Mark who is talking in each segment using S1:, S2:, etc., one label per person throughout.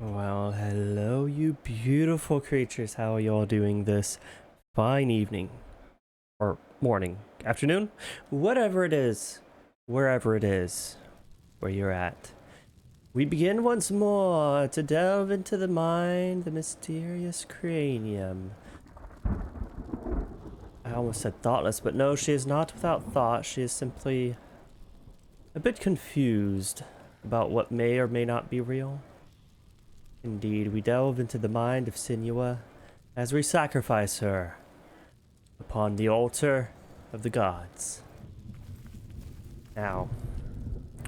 S1: Well, hello, you beautiful creatures. How are you all doing this fine evening? Or morning, afternoon? Whatever it is, wherever it is, where you're at. We begin once more to delve into the mind, the mysterious cranium. I almost said thoughtless, but no, she is not without thought. She is simply a bit confused about what may or may not be real. Indeed, we delve into the mind of Sinua as we sacrifice her upon the altar of the gods. Now,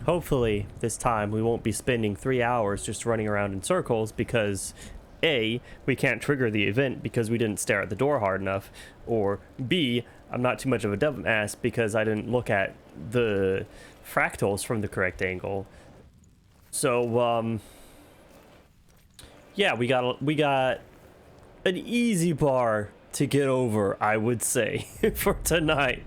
S1: hopefully this time we won't be spending 3 hours just running around in circles because A, we can't trigger the event because we didn't stare at the door hard enough, or B, I'm not too much of a dumbass because I didn't look at the fractals from the correct angle. So, yeah, we got an easy bar to get over, I would say, for tonight.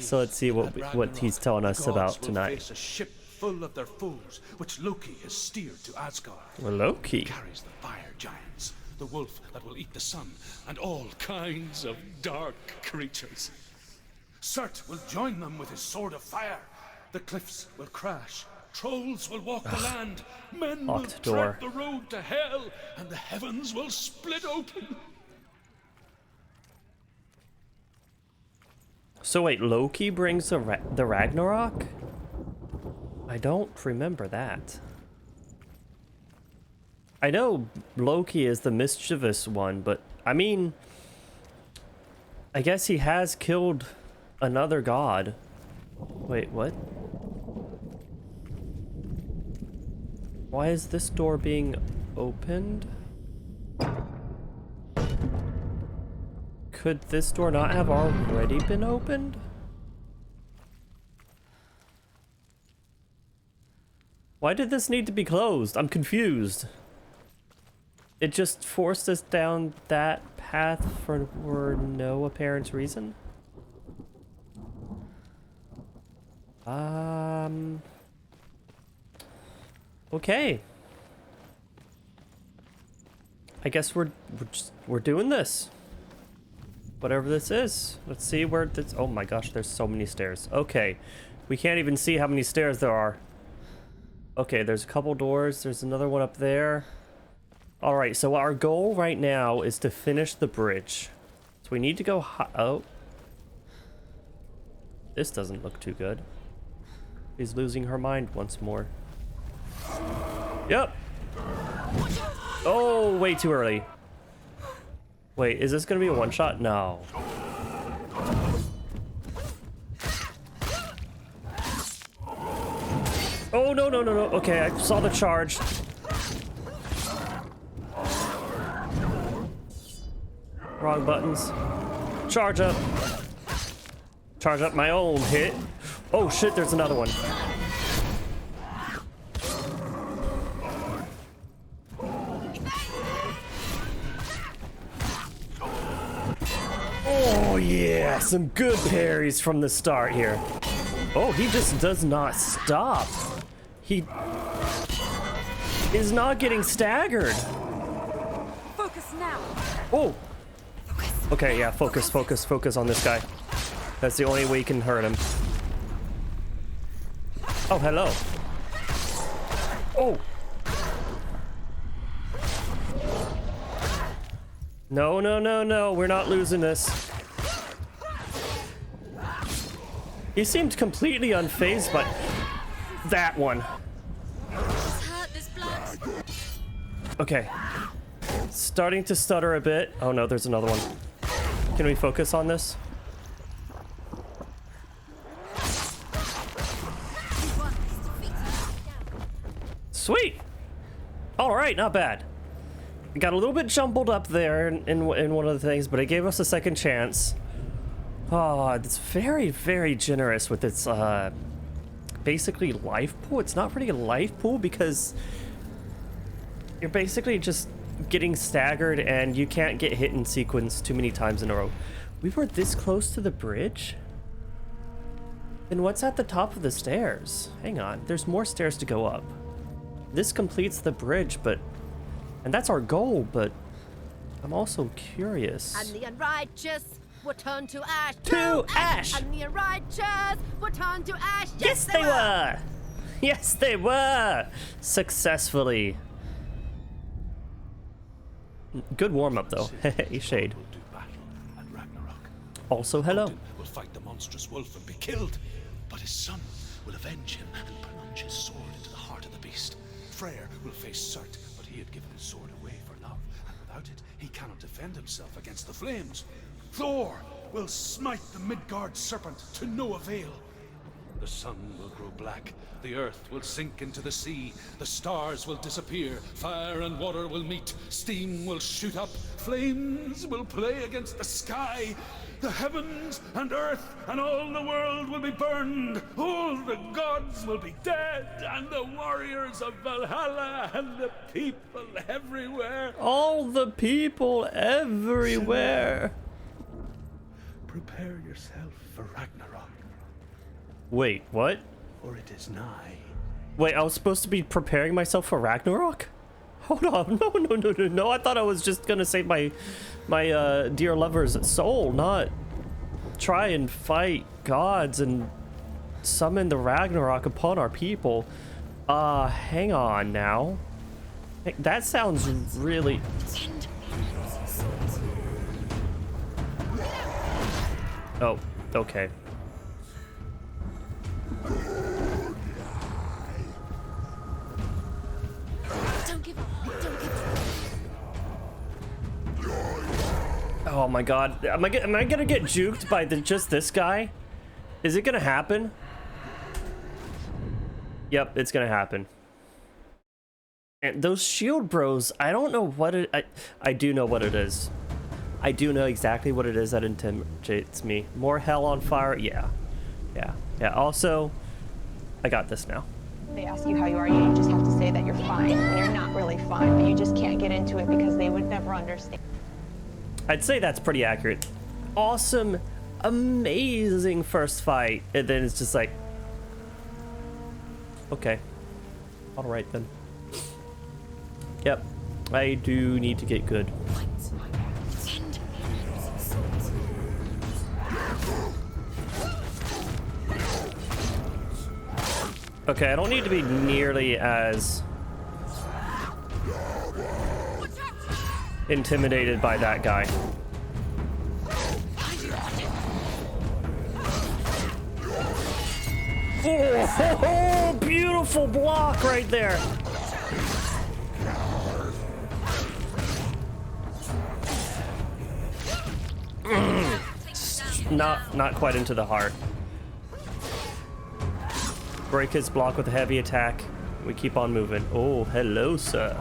S1: So let's see what he's telling us about tonight.
S2: Face a ship full of their foes, which Loki has steered to Asgard.
S1: Well, Loki
S2: He carries the fire giants, the wolf that will eat the sun, and all kinds of dark creatures. Surt will join them with his sword of fire. The cliffs will crash. Trolls will walk the land, men will
S1: Locked door.
S2: tread the road to hell, and the heavens will split open.
S1: So wait, Loki brings the Ragnarok? I don't remember that. I know Loki is the mischievous one, but I mean, I guess he has killed another god. Wait, what? Why is this door being opened? Could this door not have already been opened? Why did this need to be closed? I'm confused. It just forced us down that path for no apparent reason? Okay. I guess we're doing this. Whatever this is. Let's see where this... Oh my gosh, there's so many stairs. Okay. We can't even see how many stairs there are. Okay, there's a couple doors. There's another one up there. Alright, so our goal right now is to finish the bridge. So we need to go oh. This doesn't look too good. She's losing her mind once more. Yep. Oh, way too early. Wait, is this gonna be a one-shot? No. Oh, no, no, no, no. Okay, I saw the charge. Wrong buttons. Charge up. Charge up my own hit. Oh, shit, there's another one. Oh yeah, some good parries from the start here. Oh, he just does not stop. He is not getting staggered.
S3: Focus now.
S1: Oh. Okay, yeah, focus on this guy. That's the only way you can hurt him. Oh, hello. Oh. No, no, no, no. We're not losing this. He seemed completely unfazed by that one. Okay. Starting to stutter a bit. Oh no, there's another one. Can we focus on this? Sweet. All right, not bad. Got a little bit jumbled up there in one of the things, but it gave us a second chance. Oh, it's very, very generous with its basically life pool. It's not really a life pool because you're basically just getting staggered and you can't get hit in sequence too many times in a row. We were this close to the bridge? Then what's at the top of the stairs? Hang on, there's more stairs to go up. this completes the bridge, and that's our goal, but I'm also curious.
S4: And the unrighteous were turned to ash.
S1: To ash!
S4: And the unrighteous were turned to ash.
S1: Yes, they were! Yes, they were! Successfully. Good warm-up, though. Hey, Shade.
S2: Will do battle at Ragnarok.
S1: Also, hello.
S2: Odin will fight the monstrous wolf and be killed, but his son will avenge him and plunge his sword into the heart of the beast. Freyr will face Surt, but he had given his sword away for love, and without it, he cannot defend himself against the flames. Thor will smite the Midgard serpent to no avail. The sun will grow black, the earth will sink into the sea, the stars will disappear, fire and water will meet, steam will shoot up, flames will play against the sky, the heavens and earth and all the world will be burned, all the gods will be dead, and the warriors of Valhalla and the people everywhere.
S1: All the people everywhere.
S2: Prepare yourself for Ragnarok,
S1: Wait, what?
S2: for it is nigh.
S1: Wait, I was supposed to be preparing myself for Ragnarok? Hold on, no. I thought I was just gonna save my dear lover's soul, not try and fight gods and summon the Ragnarok upon our people. Hang on now. That sounds really... Oh, okay.
S3: Don't give up. Don't give up.
S1: Oh my god. Am I gonna get juked by just this guy? Is it gonna happen? Yep, it's gonna happen. And those shield bros, I don't know what it... I do know what it is. I do know exactly what it is that intimidates me. More hell on fire? Yeah. Also, I got this now.
S5: They ask you how you are, you just have to say that you're fine when you're not really fine, but you just can't get into it because they would never understand.
S1: I'd say that's pretty accurate. Awesome, amazing first fight, and then it's just like, okay, all right then. Yep, I do need to get good. Okay, I don't need to be nearly as intimidated by that guy. Oh, beautiful block right there. Not quite into the heart. Break his block with a heavy attack. We keep on moving. Oh, hello, sir.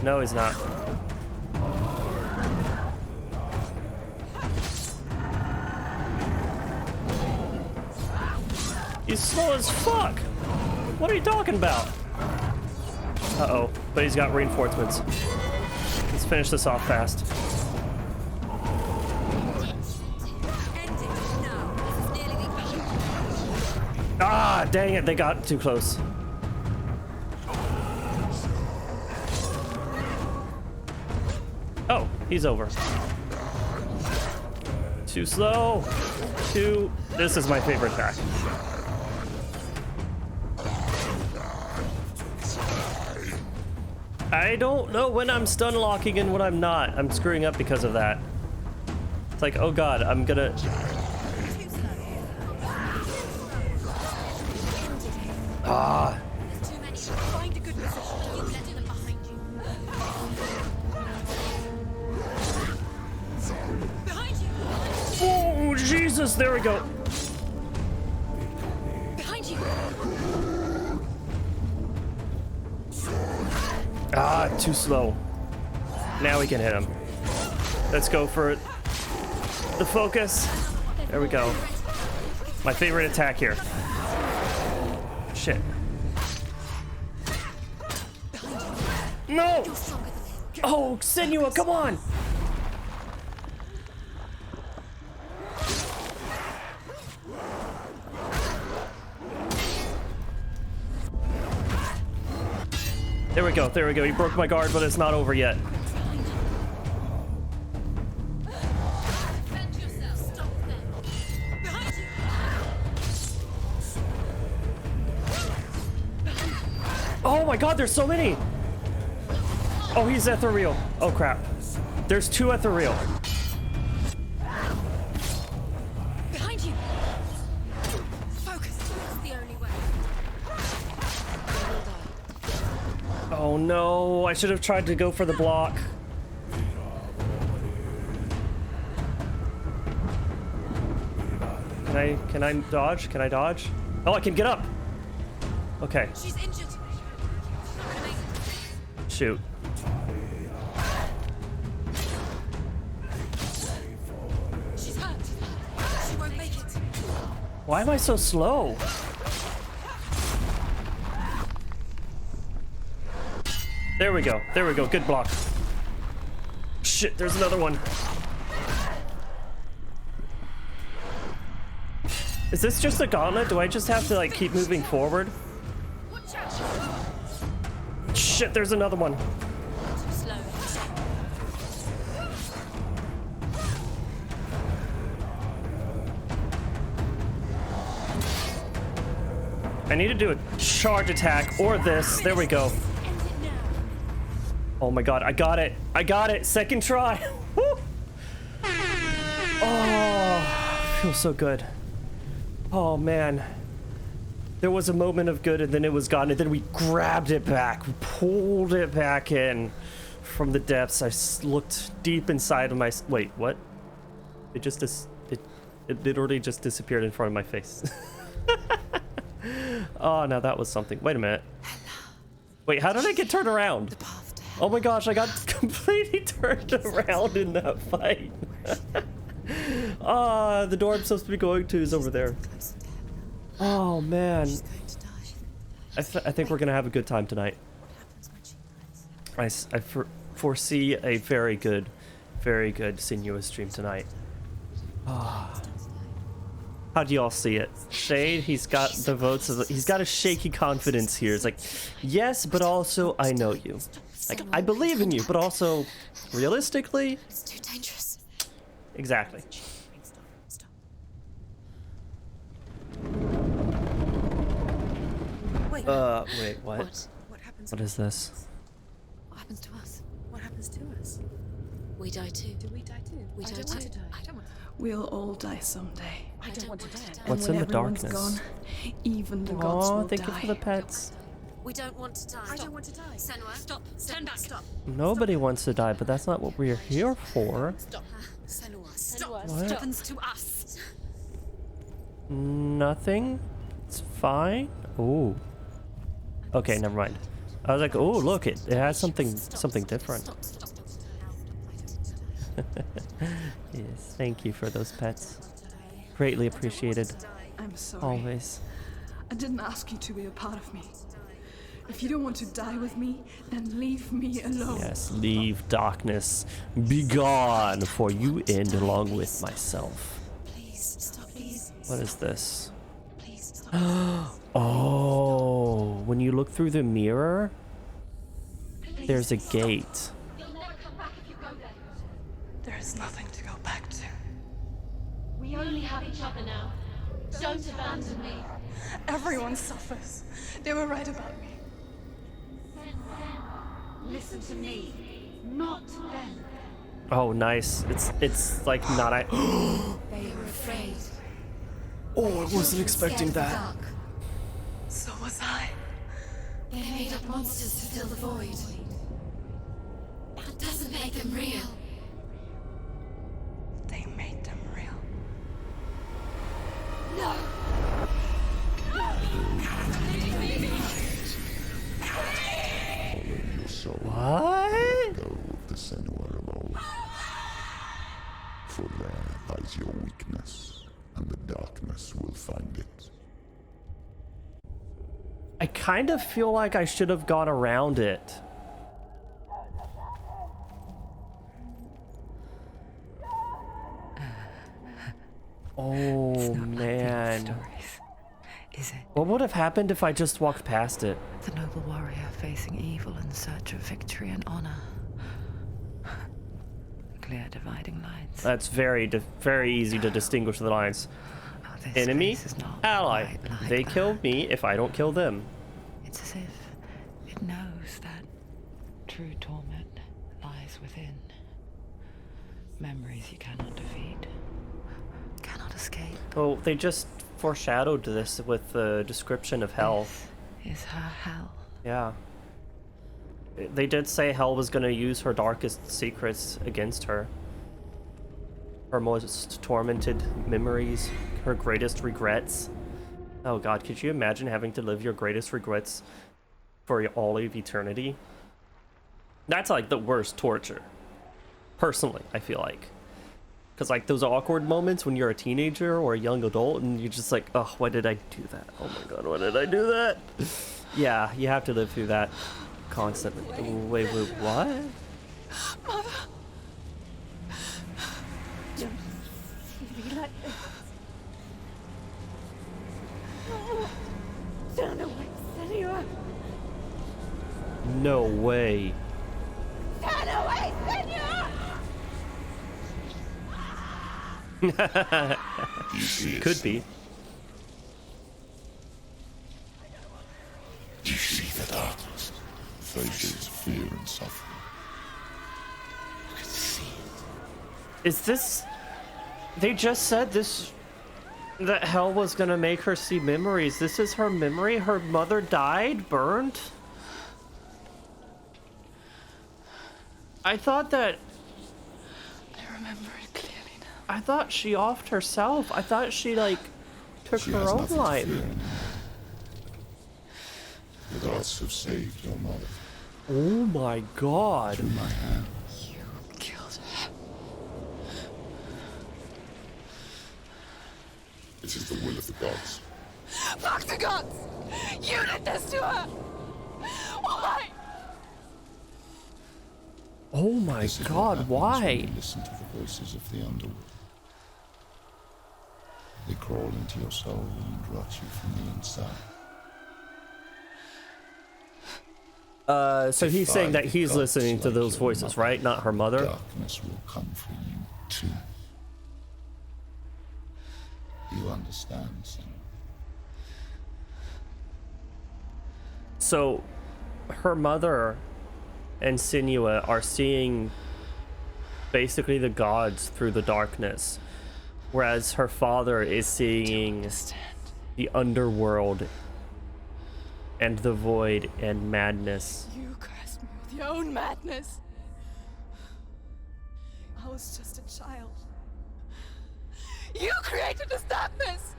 S1: No, he's not. He's slow as fuck. What are you talking about? Uh-oh, but he's got reinforcements. Let's finish this off fast. Ah, dang it, they got too close. Oh, he's over. Too slow. This is my favorite attack. I don't know when I'm stun locking and when I'm not. I'm screwing up because of that. It's like, oh god, I'm gonna... Ah.
S3: Too many. Find a good position. You let them behind you. Behind you.
S1: Oh, Jesus, there we go.
S3: Behind you.
S1: Ah, too slow. Now we can hit him. Let's go for the focus. There we go. My favorite attack here. Shit. No! Oh, Senua, come on! There we go, there we go. He broke my guard, but it's not over yet.
S3: Defend yourself. Stop them. Behind you.
S1: Oh my god, there's so many! Oh, he's ethereal. Oh crap. There's 2 ethereal.
S3: Behind you. Focus. That's the only way.
S1: Oh no, I should have tried to go for the block. Can I dodge? Can I dodge? Oh, I can get up. Okay,
S3: She's injured.
S1: shoot.
S3: She's hurt. She won't make it.
S1: Why am I so slow? There we go. There we go. Good block. Shit, there's another one. Is this just a gauntlet? Do I just have to like keep moving forward?
S3: Watch out.
S1: Shit, there's another one.
S3: Too slow.
S1: I need to do a charge attack or this. There we go.
S3: End it now.
S1: Oh my god, I got it. I got it. Second try. Woo. Oh, feels so good. Oh man. There was a moment of good and then it was gone and then we grabbed it back. We pulled it back in from the depths. I looked deep inside of my... Wait, what? It just... it literally just disappeared in front of my face. Oh, now that was something. Wait a minute. Wait, how did I get turned around? Oh my gosh, I got completely turned around in that fight. Ah, the door I'm supposed to be going to is over there. Oh man. I think we're gonna have a good time tonight. I foresee a very good sinuous stream tonight. Ah. How do y'all see it? Shade, he's got the votes of he's got a shaky confidence here. It's like, yes, but also I know you. Like, I believe in you, but also realistically,
S3: It's too dangerous.
S1: exactly.
S3: Stop. Wait.
S1: Wait, what?
S3: What happens?
S1: What is this?
S3: What happens to us? What happens to us? We die too.
S6: Do we die too?
S3: We
S6: I
S3: die
S6: don't
S3: too.
S6: want to die.
S3: I don't want to.
S6: We'll all die someday.
S3: I don't want to die.
S1: What's
S6: and
S1: in
S6: when
S1: the
S6: everyone's
S1: darkness?
S6: gone, even the gods
S1: Oh,
S6: will
S1: thank you
S6: die.
S1: for the pets.
S3: We don't want to die. I don't want to die. Senua, stop. Turn back. Stop.
S1: Nobody wants to die, but that's not what we're here for.
S3: Stop. Senua, stop.
S1: What?
S3: What happens to us?
S1: Nothing. It's fine. Ooh. Okay, never mind. I was like, oh, look, it has something different.
S3: Stop.
S1: Yes, thank you for those pets. Greatly appreciated.
S6: I'm sorry.
S1: Always.
S6: I didn't ask you to be a part of me. If you don't want to die with me, then leave me alone.
S1: Yes, leave darkness. Be gone, for you end along with myself.
S3: Please stop. Please.
S1: What is this?
S3: Please stop.
S1: Oh, when you look through the mirror, there's a gate.
S6: There is nothing to go back to.
S7: We only have each other now. Don't abandon me.
S6: Everyone suffers. They were right about me.
S7: Listen to me, not them.
S1: Oh, nice. It's like not I.
S3: They were afraid.
S1: Oh, I wasn't expecting
S3: Scared of the
S1: that.
S3: dark.
S6: So was I.
S3: They made up monsters to fill the void. That doesn't make them real.
S6: They made them real.
S3: No.
S1: What?
S8: Go with the Senua of old. For there lies your weakness, and the darkness will find it.
S1: I kind of feel like I should have gone around it. Oh man.
S9: Is it?
S1: What would have happened if I just walked past it?
S9: The noble warrior facing evil in search of victory and honor. Clear dividing lines.
S1: That's very easy to distinguish the lines.
S9: Oh, this
S1: Enemy,
S9: place is not
S1: ally.
S9: quite like
S1: They
S9: that.
S1: kill me if I don't kill them.
S9: It's as if it knows that true torment lies within. Memories you cannot defeat, cannot escape.
S1: Oh, they just foreshadowed this with the description of hell.
S9: This is her hell.
S1: Yeah. They did say hell was going to use her darkest secrets against her. Her most tormented memories, her greatest regrets. Oh god, could you imagine having to live your greatest regrets for all of eternity? That's like the worst torture. Personally, I feel like. Because like those awkward moments when you're a teenager or a young adult and you're just like, oh, why did I do that? Oh my god, why did I do that? Yeah, you have to live through that constantly. Wait, what?
S6: Mother! Don't be like this. Turn away, Senua!
S1: No way.
S6: Turn away, Senua!
S1: Could be.
S8: You see the darkness, faces fear and suffering. You can see it.
S1: Is this... They just said this... That hell was gonna make her see memories. This is her memory? Her mother died? Burned? I thought that...
S6: I remember it clearly now.
S1: I thought she offed herself. I thought she, like, took
S8: She
S1: her
S8: has
S1: own
S8: nothing to
S1: life.
S8: fear anymore. The gods have saved your mother
S1: Oh my god.
S8: through my hand.
S6: You killed her.
S8: It is the will of the gods.
S6: Fuck the gods! You did this to her! Why?
S1: Oh my
S8: This is what
S1: god,
S8: happens
S1: why?
S8: when you listen to the voices of the underworld. They crawl into your soul and rot you from the inside.
S1: So he's saying that
S8: Defy
S1: he's
S8: the
S1: listening
S8: gods
S1: to
S8: like
S1: those
S8: your
S1: voices,
S8: mother.
S1: right? Not her mother?
S8: Darkness will come for you too. You understand, son?
S1: So, her mother and Sinua are seeing basically the gods through the darkness, whereas her father is seeing the underworld and the void and madness.
S6: You cursed me with your own madness. I was just a child. You created this darkness!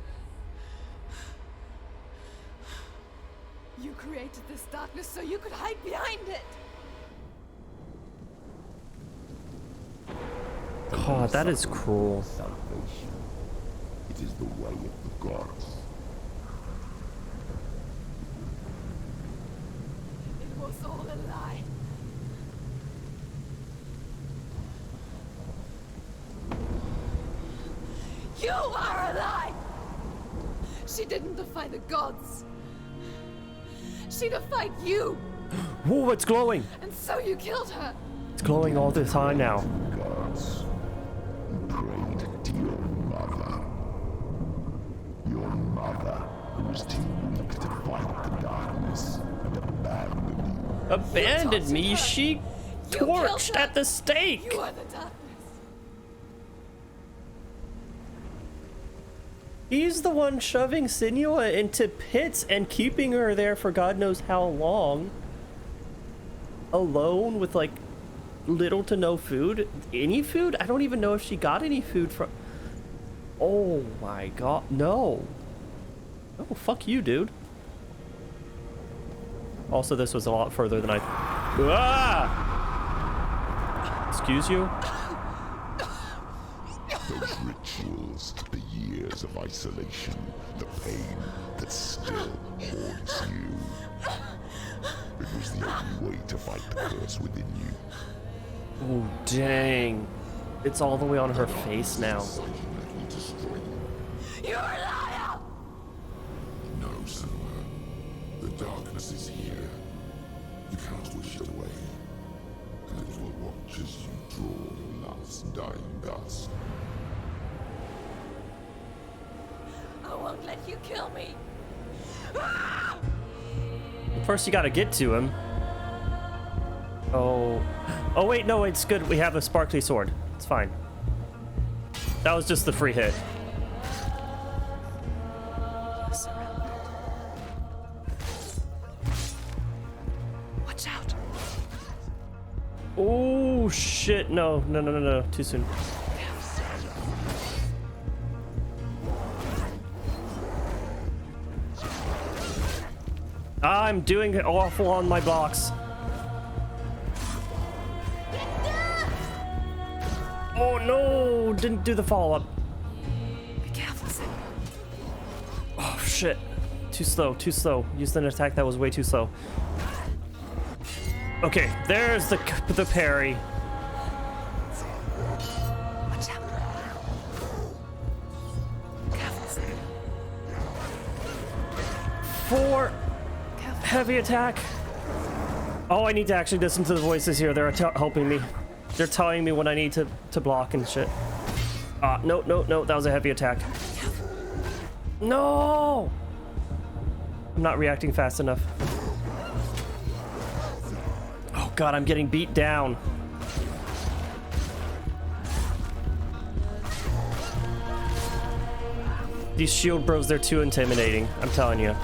S6: You created this darkness so you could hide behind it!
S1: God, that is cruel.
S8: Salvation. It is the way of the gods.
S6: It was all a lie. You are a lie! She didn't defy the gods. She defied you,
S1: Whoa, it's glowing!
S6: and so you killed her.
S1: It's glowing all the time now.
S8: Gods prayed to your mother. Your mother, who was too weak to fight the darkness and abandoned you.
S1: Abandoned me? She
S6: killed
S1: torched
S6: her.
S1: at the stake!
S6: You are the darkness.
S1: He's the one shoving Sinua into pits and keeping her there for God knows how long. Alone with like little to no food. Any food? I don't even know if she got any food from... Oh my god, no. Oh, fuck you, dude. Also, this was a lot further than I... Ah! Excuse you?
S8: Those rituals, the years of isolation, the pain that still haunts you. It was the only way to fight the curse within you.
S1: Oh, dang. It's all the way on her face now.
S8: Ultimately destroy you.
S6: You're a liar!
S8: No, son. darkness is here. You cannot wish it away. And it will watch as you draw your last dying gasp.
S6: I won't let you kill me.
S1: First, you gotta get to him. Oh. Oh, wait, no, it's good. We have a sparkly sword. It's fine. That was just the free hit.
S9: Watch out.
S1: Oh, shit. No, no, no, no, no. Too soon. I'm doing awful on my blocks. Oh no, didn't do the follow-up.
S9: Be careful, Sam.
S1: Oh shit. Too slow, too slow. Used an attack that was way too slow. Okay, there's the parry.
S9: Watch out. Careful, Sam.
S1: 4 heavy attack. Oh, I need to actually listen to the voices here. They're helping me. They're telling me when I need to block and shit. No, no, no. That was a heavy attack. No! I'm not reacting fast enough. Oh god, I'm getting beat down. These shield bros, they're too intimidating. I'm telling you.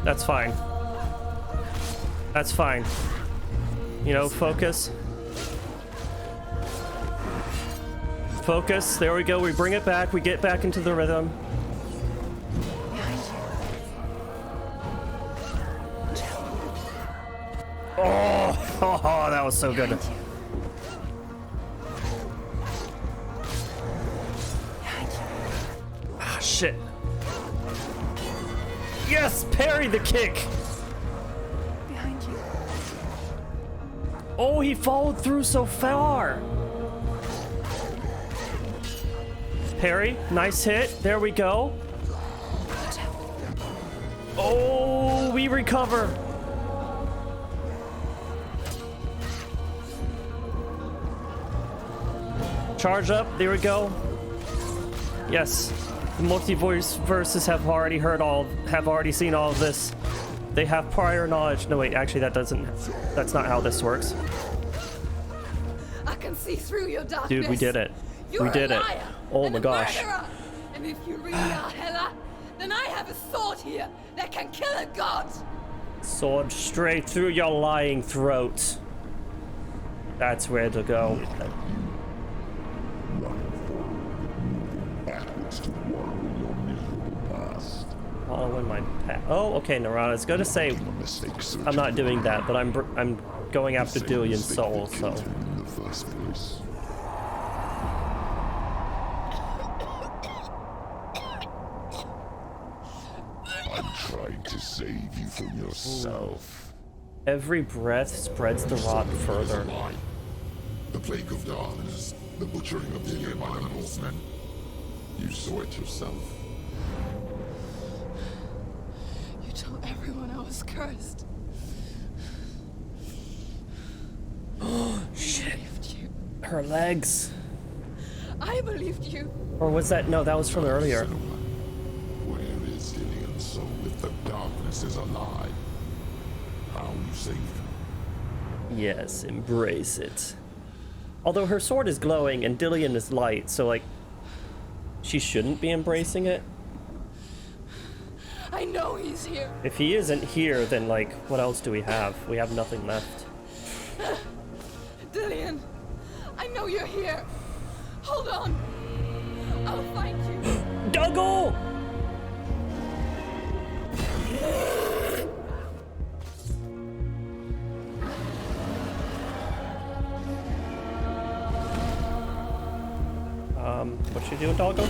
S1: That's fine. That's fine. You know, focus. Focus. There we go. We bring it back. We get back into the rhythm. Oh, that was so good. Ah, shit. Yes, parry the kick.
S9: Behind you.
S1: Oh, he followed through so far. Parry, nice hit. There we go. Oh, we recover. Charge up. There we go. Yes. The multiverses have already seen all of this. They have prior knowledge. No, wait, actually that's not how this works.
S6: I can see through your darkness.
S1: Dude, we did it.
S6: You're
S1: We did
S6: a
S1: it.
S6: liar
S1: Oh
S6: and
S1: my
S6: a
S1: gosh.
S6: murderer. And if you really are Hela, then I have a sword here that can kill a god.
S1: Sword straight through your lying throat. That's where to go.
S8: Backwards to wallow in your miserable past.
S1: Following my path. Oh, okay, Narana. It's going to say
S8: Mistakes
S1: I'm not doing that, but I'm going after Dillian's soul. So
S8: in the first place. I'm trying to save you from yourself.
S1: every breath spreads the rot further.
S8: The plague of darkness, the butchering of the by the Northmen. You saw it yourself.
S6: You told everyone I was cursed.
S1: Oh, shit.
S6: I believed you.
S1: Her legs.
S6: I believed you.
S1: Or was that? No, that was from earlier.
S8: Where is Dillian's soul if the darkness is alive? How you save her?
S1: Yes, embrace it. Although her sword is glowing and Dillian is light, so like, she shouldn't be embracing it.
S6: I know he's here.
S1: If he isn't here, then like, what else do we have? We have nothing left.
S6: Dillian, I know you're here. Hold on. I'll find you.
S1: Dougal! What you doing, Doggo?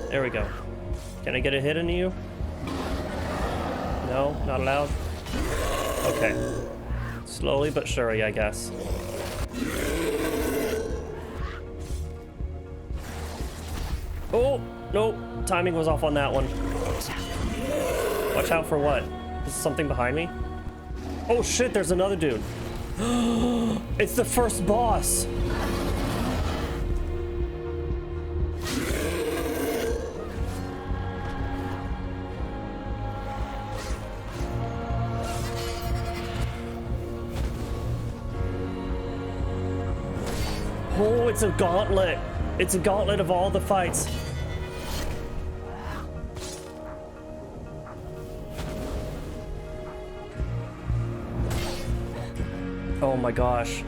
S1: There we go. Can I get a hit into you? No, not allowed. Okay. Slowly but surely, I guess. Oh, no. Timing was off on that one. Watch out for what? Is something behind me? Oh shit, there's another dude. It's the first boss. Oh, it's a gauntlet. It's a gauntlet of all the fights. Oh my gosh.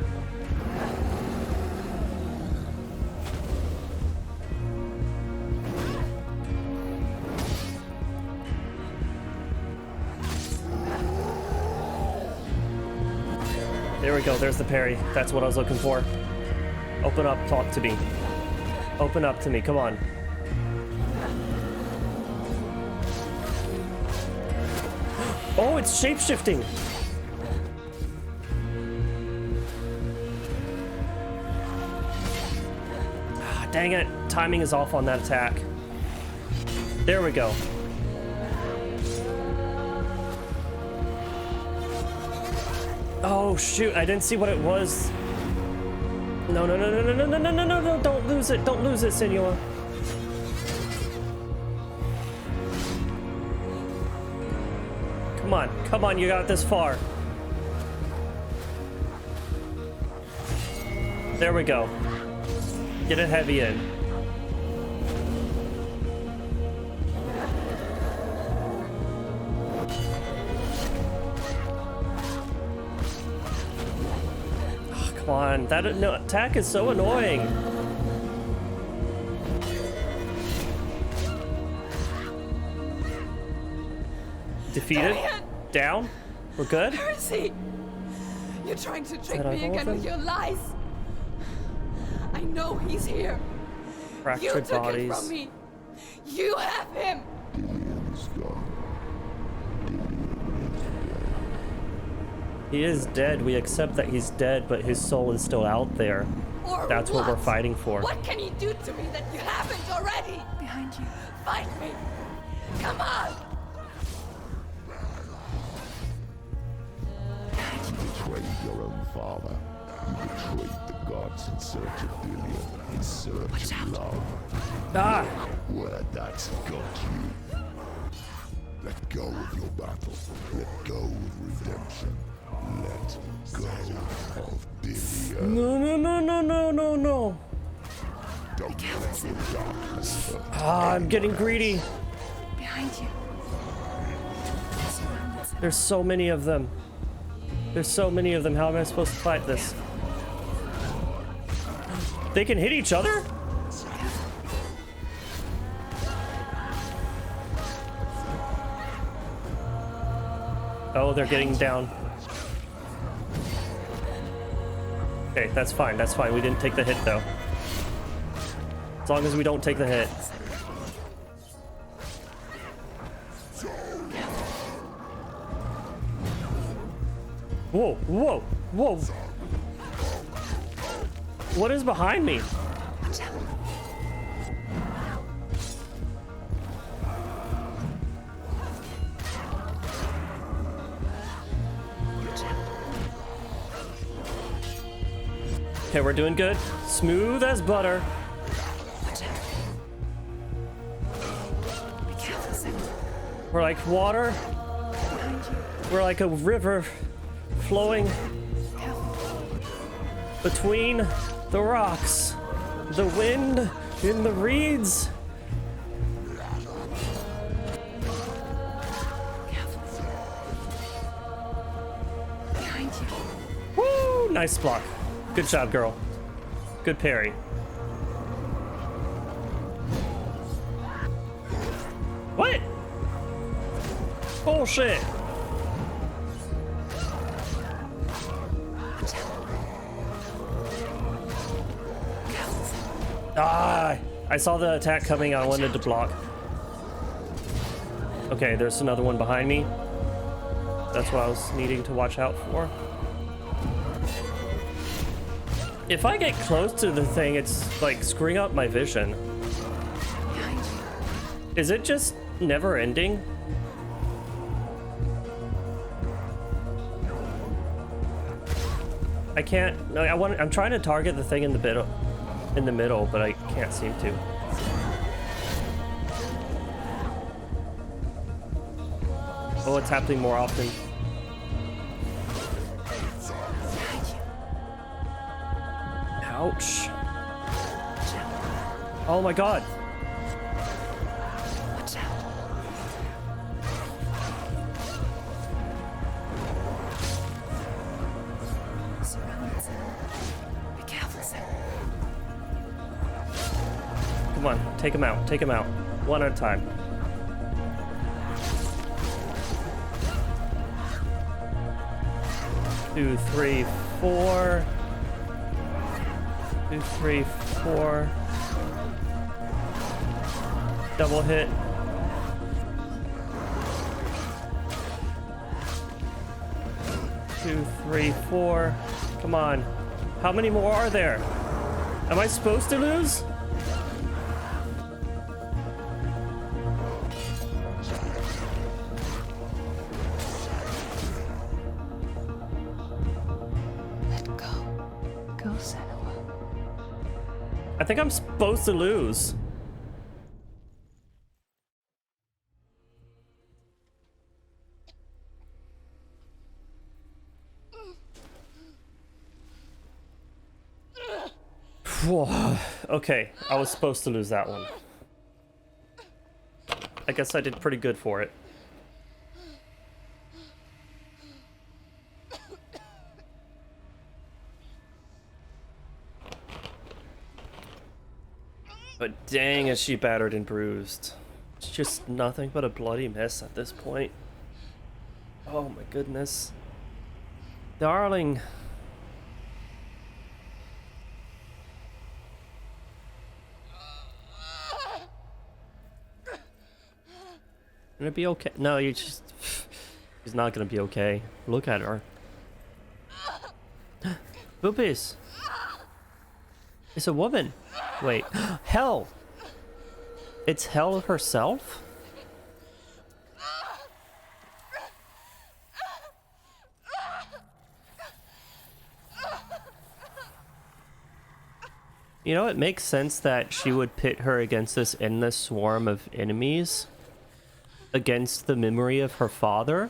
S1: There we go, there's the parry. That's what I was looking for. Open up, talk to me. Open up to me, come on. Oh, it's shape-shifting. Ah, dang it, timing is off on that attack. There we go. Oh shoot, I didn't see what it was. No, no, no, no, no, no, no, no, no, no, don't lose it. Don't lose it, senor. Come on, you got this far. There we go. Get it heavy in. Oh, come on, that attack is so annoying. Defeated? Down? We're good?
S6: Where is he? You're trying to trick me again with your lies. I know he's here.
S1: Fractured
S6: you took
S1: bodies.
S6: Him from me. You have him.
S1: He is dead. We accept that he's dead, but his soul is still out there.
S6: Or
S1: that's what we're fighting for.
S6: What can he do to me that you haven't already?
S9: Behind you.
S6: Fight me. Come on.
S8: You betrayed your own father. You betrayed the gods in search of Dillion, in search of love.
S1: Ah!
S8: Where that's got you. Let go of your battle. Let go of redemption. Let go of Dillion.
S1: No, no, no, no, no, no, no.
S8: Don't let your darkness hurt.
S1: Ah, I'm getting greedy.
S9: Behind you.
S1: There's so many of them. There's so many of them. How am I supposed to fight this? They can hit each other? Oh, they're getting down. Okay, that's fine. That's fine. We didn't take the hit, though. As long as we don't take the hit. Whoa, whoa, whoa. What is behind me? Okay, we're doing good. Smooth as butter. We're like water. We're like a river flowing between the rocks. The wind in the reeds.
S9: Behind you.
S1: Woo! Nice block. Good job, girl. Good parry. What? Bullshit. Ah, I saw the attack coming. I wanted to block. Okay, there's another one behind me. That's what I was needing to watch out for. If I get close to the thing, it's like screwing up my vision. Is it just never ending? I can't. No, I'm trying to target the thing in the middle, but I can't seem to. Oh, it's happening more often. Ouch. Oh my god.
S9: Watch out. Surround Sam. Be careful, Sam.
S1: Come on, take him out. Take him out. One at a time. Two, three, four. 2, 3, 4. Double hit. Two, 3, 4. Come on. How many more are there? Am I supposed to lose?
S9: Let go. Go, Senua.
S1: I think I'm supposed to lose. Whoa. Okay, I was supposed to lose that one. I guess I did pretty good for it. But dang, is she battered and bruised. It's just nothing but a bloody mess at this point. Oh my goodness. Darling. Gonna be okay? No, you just... She's not gonna be okay. Look at her. Boopies. It's a woman. Wait. Hell! It's Hell herself? You know, it makes sense that she would pit her against this endless swarm of enemies. Against the memory of her father.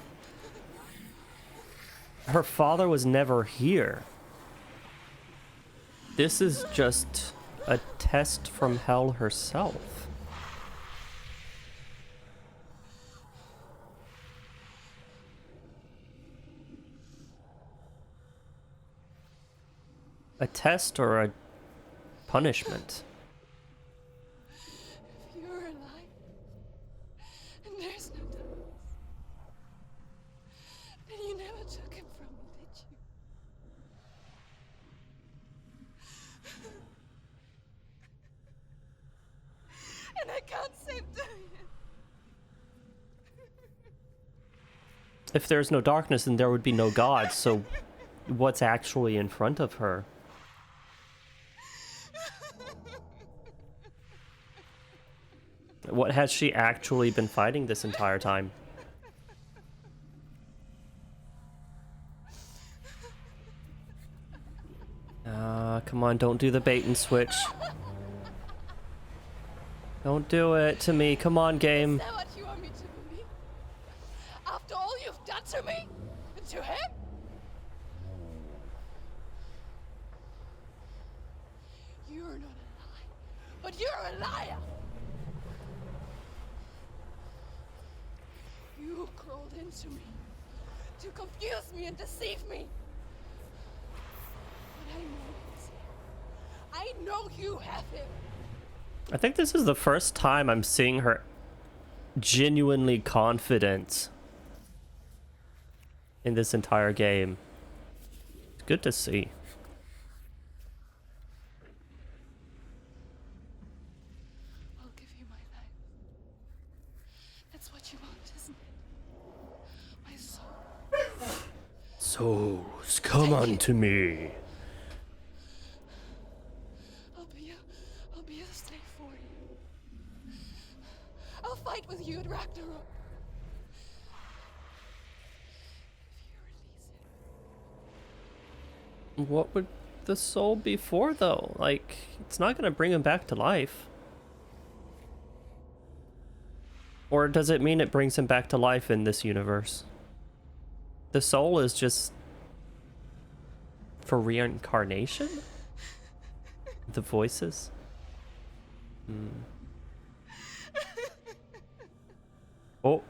S1: Her father was never here. This is just a test from Hell herself. A test or a punishment?
S6: If you're alive, and there's no darkness, then you never took him from me, did you? And I can't save Diane.
S1: If there's no darkness, then there would be no God, so what's actually in front of her? What has she actually been fighting this entire time? Come on, don't do the bait and switch. Don't do it to me. Come on, game.
S6: Is that what you want me to believe? After all you've done to me? And to him? You're not a lie, but you're a liar! You crawled into me to confuse me and deceive me. But I know he's here. I know you have him.
S1: I think this is the first time I'm seeing her genuinely confident in this entire game. It's good to see.
S6: I'll give you my life. That's what you want, isn't it? My soul.
S1: Souls, come unto me.
S6: I'll be a slave for you. I'll fight with you at Ragnarok. If you release it.
S1: What would the soul be for, though? Like, it's not gonna bring him back to life. Or does it mean it brings him back to life in this universe? The soul is just for reincarnation? The voices? Oh.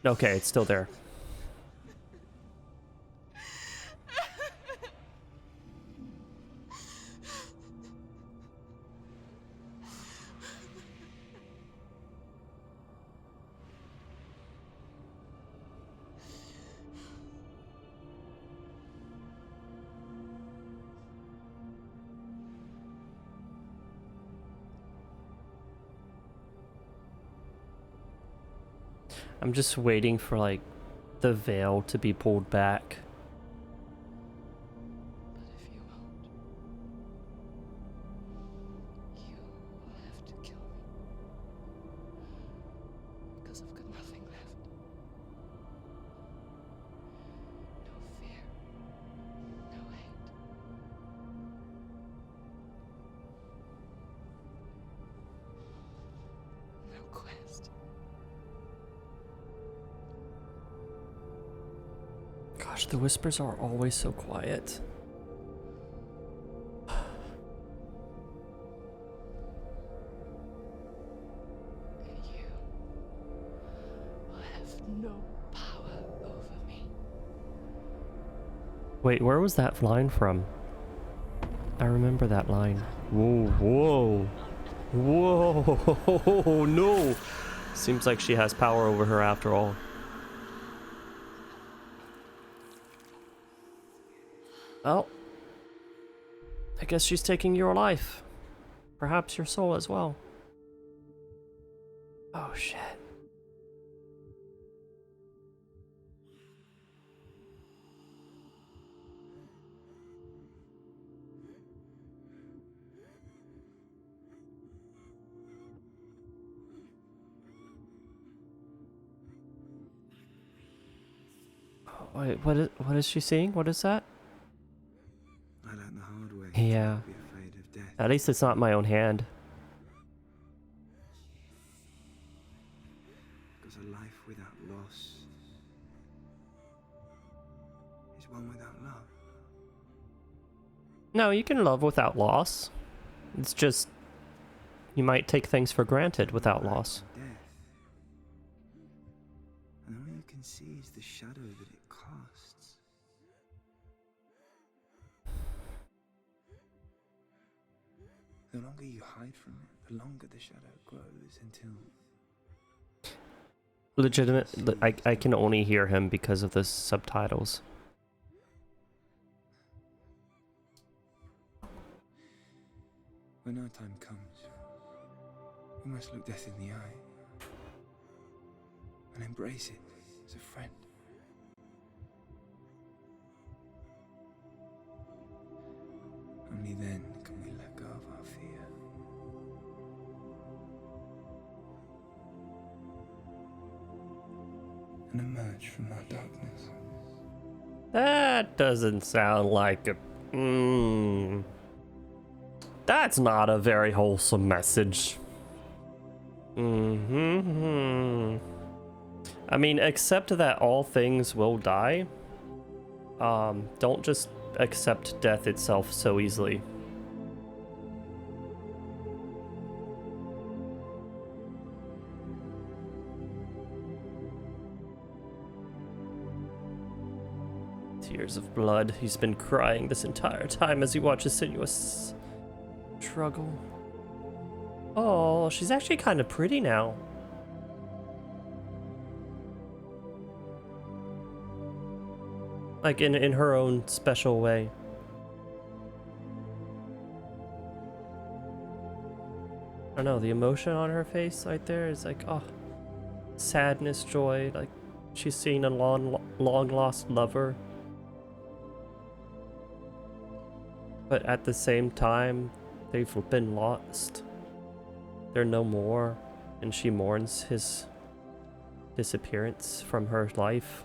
S1: Okay, it's still there. I'm just waiting for, like, the veil to be pulled back.
S6: But if you won't, you will have to kill me. Because I've got nothing left. No fear. No hate. No quest.
S1: Gosh, the whispers are always so quiet.
S6: And you will have no power over me.
S1: Wait, where was that line from? I remember that line. Whoa, whoa. Whoa, no. Seems like she has power over her after all. Well, I guess she's taking your life. Perhaps your soul as well. Oh, shit. Wait, what is she seeing? What is that?
S10: I learned the hard way.
S1: Yeah.
S10: To be afraid of death.
S1: At least it's not my own hand.
S10: Because a life without loss is one without love.
S1: No, you can love without loss. It's just you might take things for granted without loss.
S10: Death. And all you can see is the shadow that it casts. The longer you hide from it, the longer the shadow grows until...
S1: Legitimate. I can only hear him because of the subtitles.
S10: When our time comes, we must look death in the eye and embrace it as a friend. Only then can we let go of our fear. And emerge from our darkness.
S1: That doesn't sound like a... That's not a very wholesome message. I mean, accept that all things will die. Don't just accept death itself so easily. Tears of blood. He's been crying this entire time as he watches Sinuous struggle. Oh, she's actually kind of pretty now. Like in her own special way. I don't know, the emotion on her face right there is like, oh, sadness, joy, like she's seen a long lost lover. But at the same time, they've been lost. They're no more. and she mourns his disappearance from her life.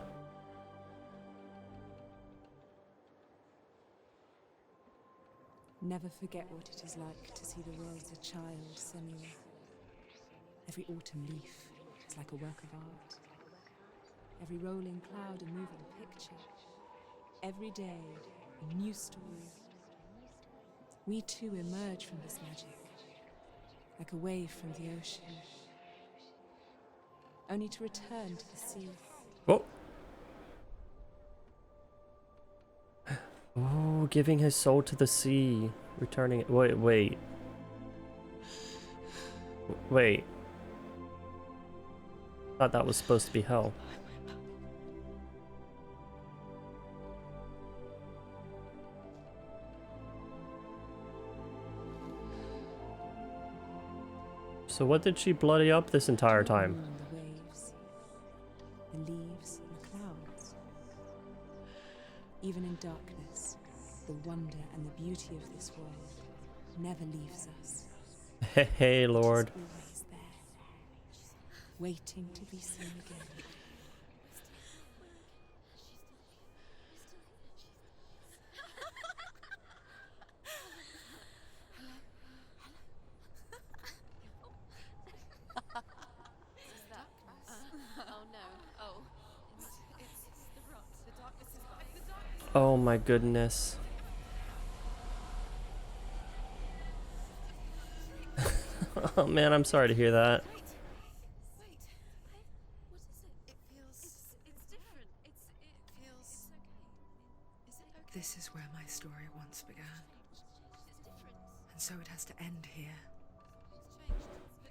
S11: Never forget what it is like to see the world as a child, Senua. Every autumn leaf is like a work of art. Every rolling cloud a moving picture. Every day a new story. We too emerge from this magic, like a wave from the ocean, only to return to the sea.
S1: Oh. Oh, giving his soul to the sea, returning it. Wait. Thought that was supposed to be hell. So what did she bloody up this entire time?
S11: The waves, the leaves, and the clouds. Even in darkness, the wonder and the beauty of this world never leaves us.
S1: Hey, Lord.
S11: It's always there, waiting to be seen again.
S1: Oh my goodness. Oh man, I'm sorry to hear that.
S9: This is where my story once began. And so it has to end here.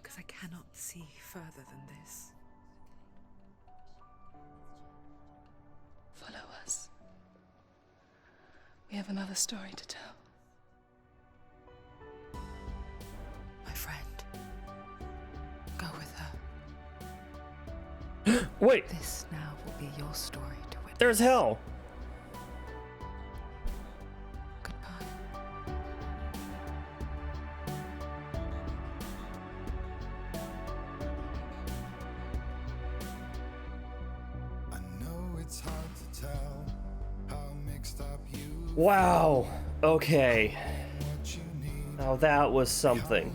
S9: Because I cannot see further than this.
S6: Follow us. We have another story to tell.
S9: My friend. Go with her.
S1: Wait!
S9: This now will be your story to witness.
S1: There's hell! Wow. Okay. Now that was something.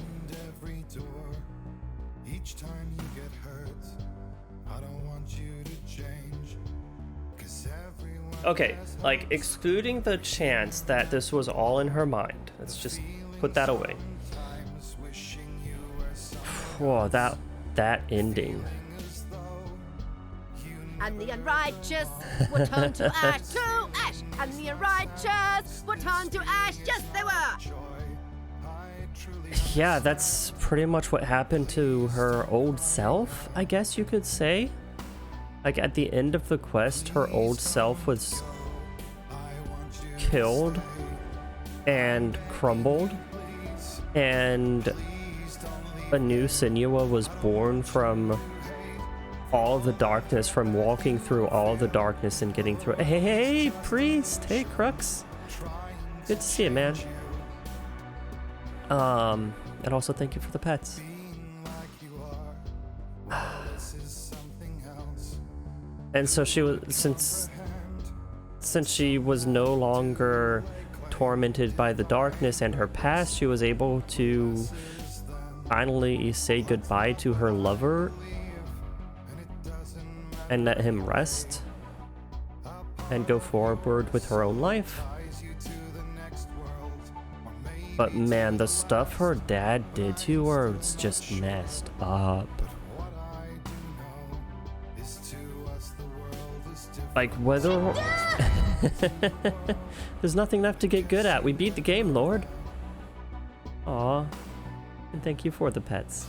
S1: Okay, like excluding the chance that this was all in her mind. Let's just put that away. Whoa, that ending.
S4: And the unrighteous were turned to ash, and the unrighteous were turned to ash. Yes, they were.
S1: Yeah, that's pretty much what happened to her old self, I guess you could say. Like at the end of the quest, her old self was killed and crumbled, and a new Senua was born from all the darkness, from walking through all the darkness and getting through. Hey, priest! Hey, Crux! Good to see you, man. And also thank you for the pets. And so she was, since she was no longer tormented by the darkness and her past, she was able to finally say goodbye to her lover and let him rest and go forward with her own life. But man, the stuff her dad did to her was just messed up. Like whether there's nothing left to get good at. We beat the game, Lord. Aw. And thank you for the pets.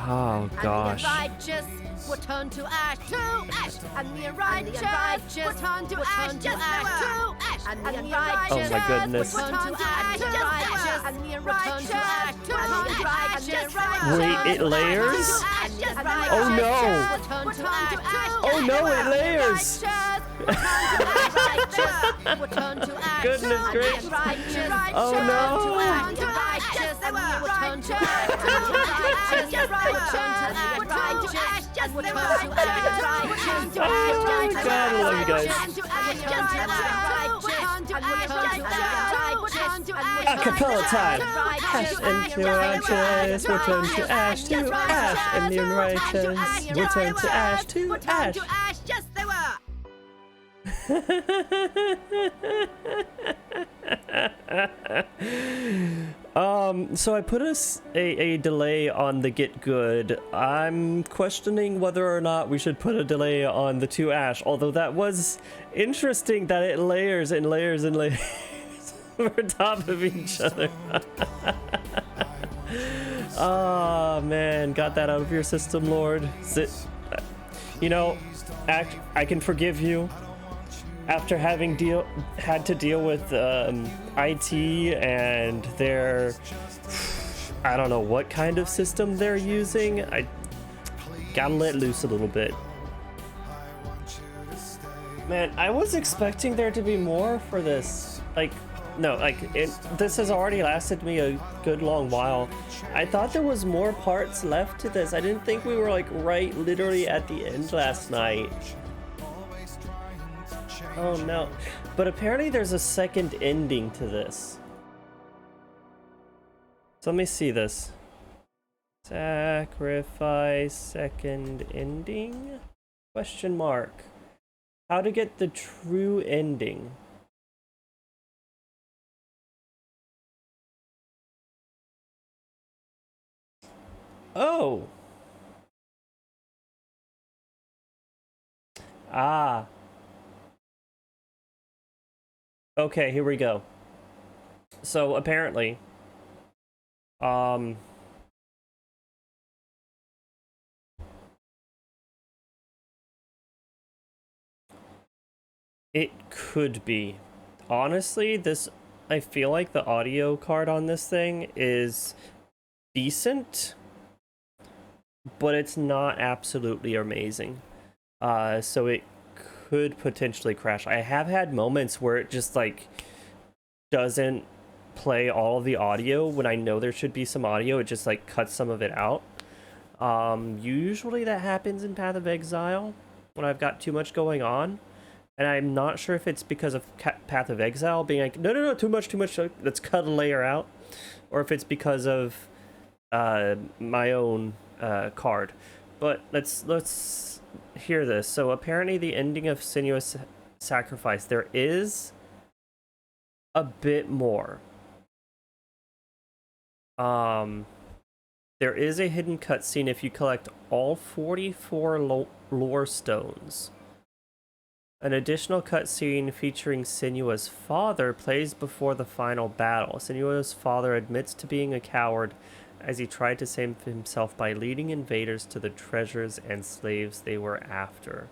S1: Oh gosh.
S4: And the unrighteous were turned to ash, and the unrighteous were turned to ash, and the unrighteous
S1: Oh my goodness.
S4: were turned to ash, and the unrighteous
S1: Wait, it layers? Oh no! Oh no, it layers! Goodness gracious. Oh no. Oh God, I love you guys. Acapella time. Ash and the unrighteous will turn to ash to ash, and the unrighteous will turn to ash to ash.
S4: Yes, they were.
S1: So I put a delay on the get good. I'm questioning whether or not we should put a delay on the 2 ash, although that was interesting that it layers and layers and layers over top of each other. Oh man, got that out of your system, Lord. You know, I can forgive you. After having had to deal with IT and their, I don't know what kind of system they're using, I gotta let loose a little bit. Man, I was expecting there to be more for this. Like, no, like, this has already lasted me a good long while. I thought there was more parts left to this. I didn't think we were like right literally at the end last night. Oh no, but apparently there's a second ending to this. So let me see this. Sacrifice second ending? Question mark. How to get the true ending. Oh. Ah. Okay, here we go. So apparently, it could be. Honestly, this, I feel like the audio card on this thing is decent, but it's not absolutely amazing. So it could potentially crash. I have had moments where it just like doesn't play all of the audio when I know there should be some audio. It just like cuts some of it out. Usually that happens in Path of Exile when I've got too much going on, and I'm not sure if it's because of Path of Exile being like no too much, let's cut a layer out, or if it's because of my own card. But let's hear this. So apparently the ending of Sinuous Sacrifice, there is a bit more. There is a hidden cutscene if you collect all 44 lore stones. An additional cutscene featuring Senua's father plays before the final battle. Senua's father admits to being a coward as he tried to save himself by leading invaders to the treasures and slaves they were after.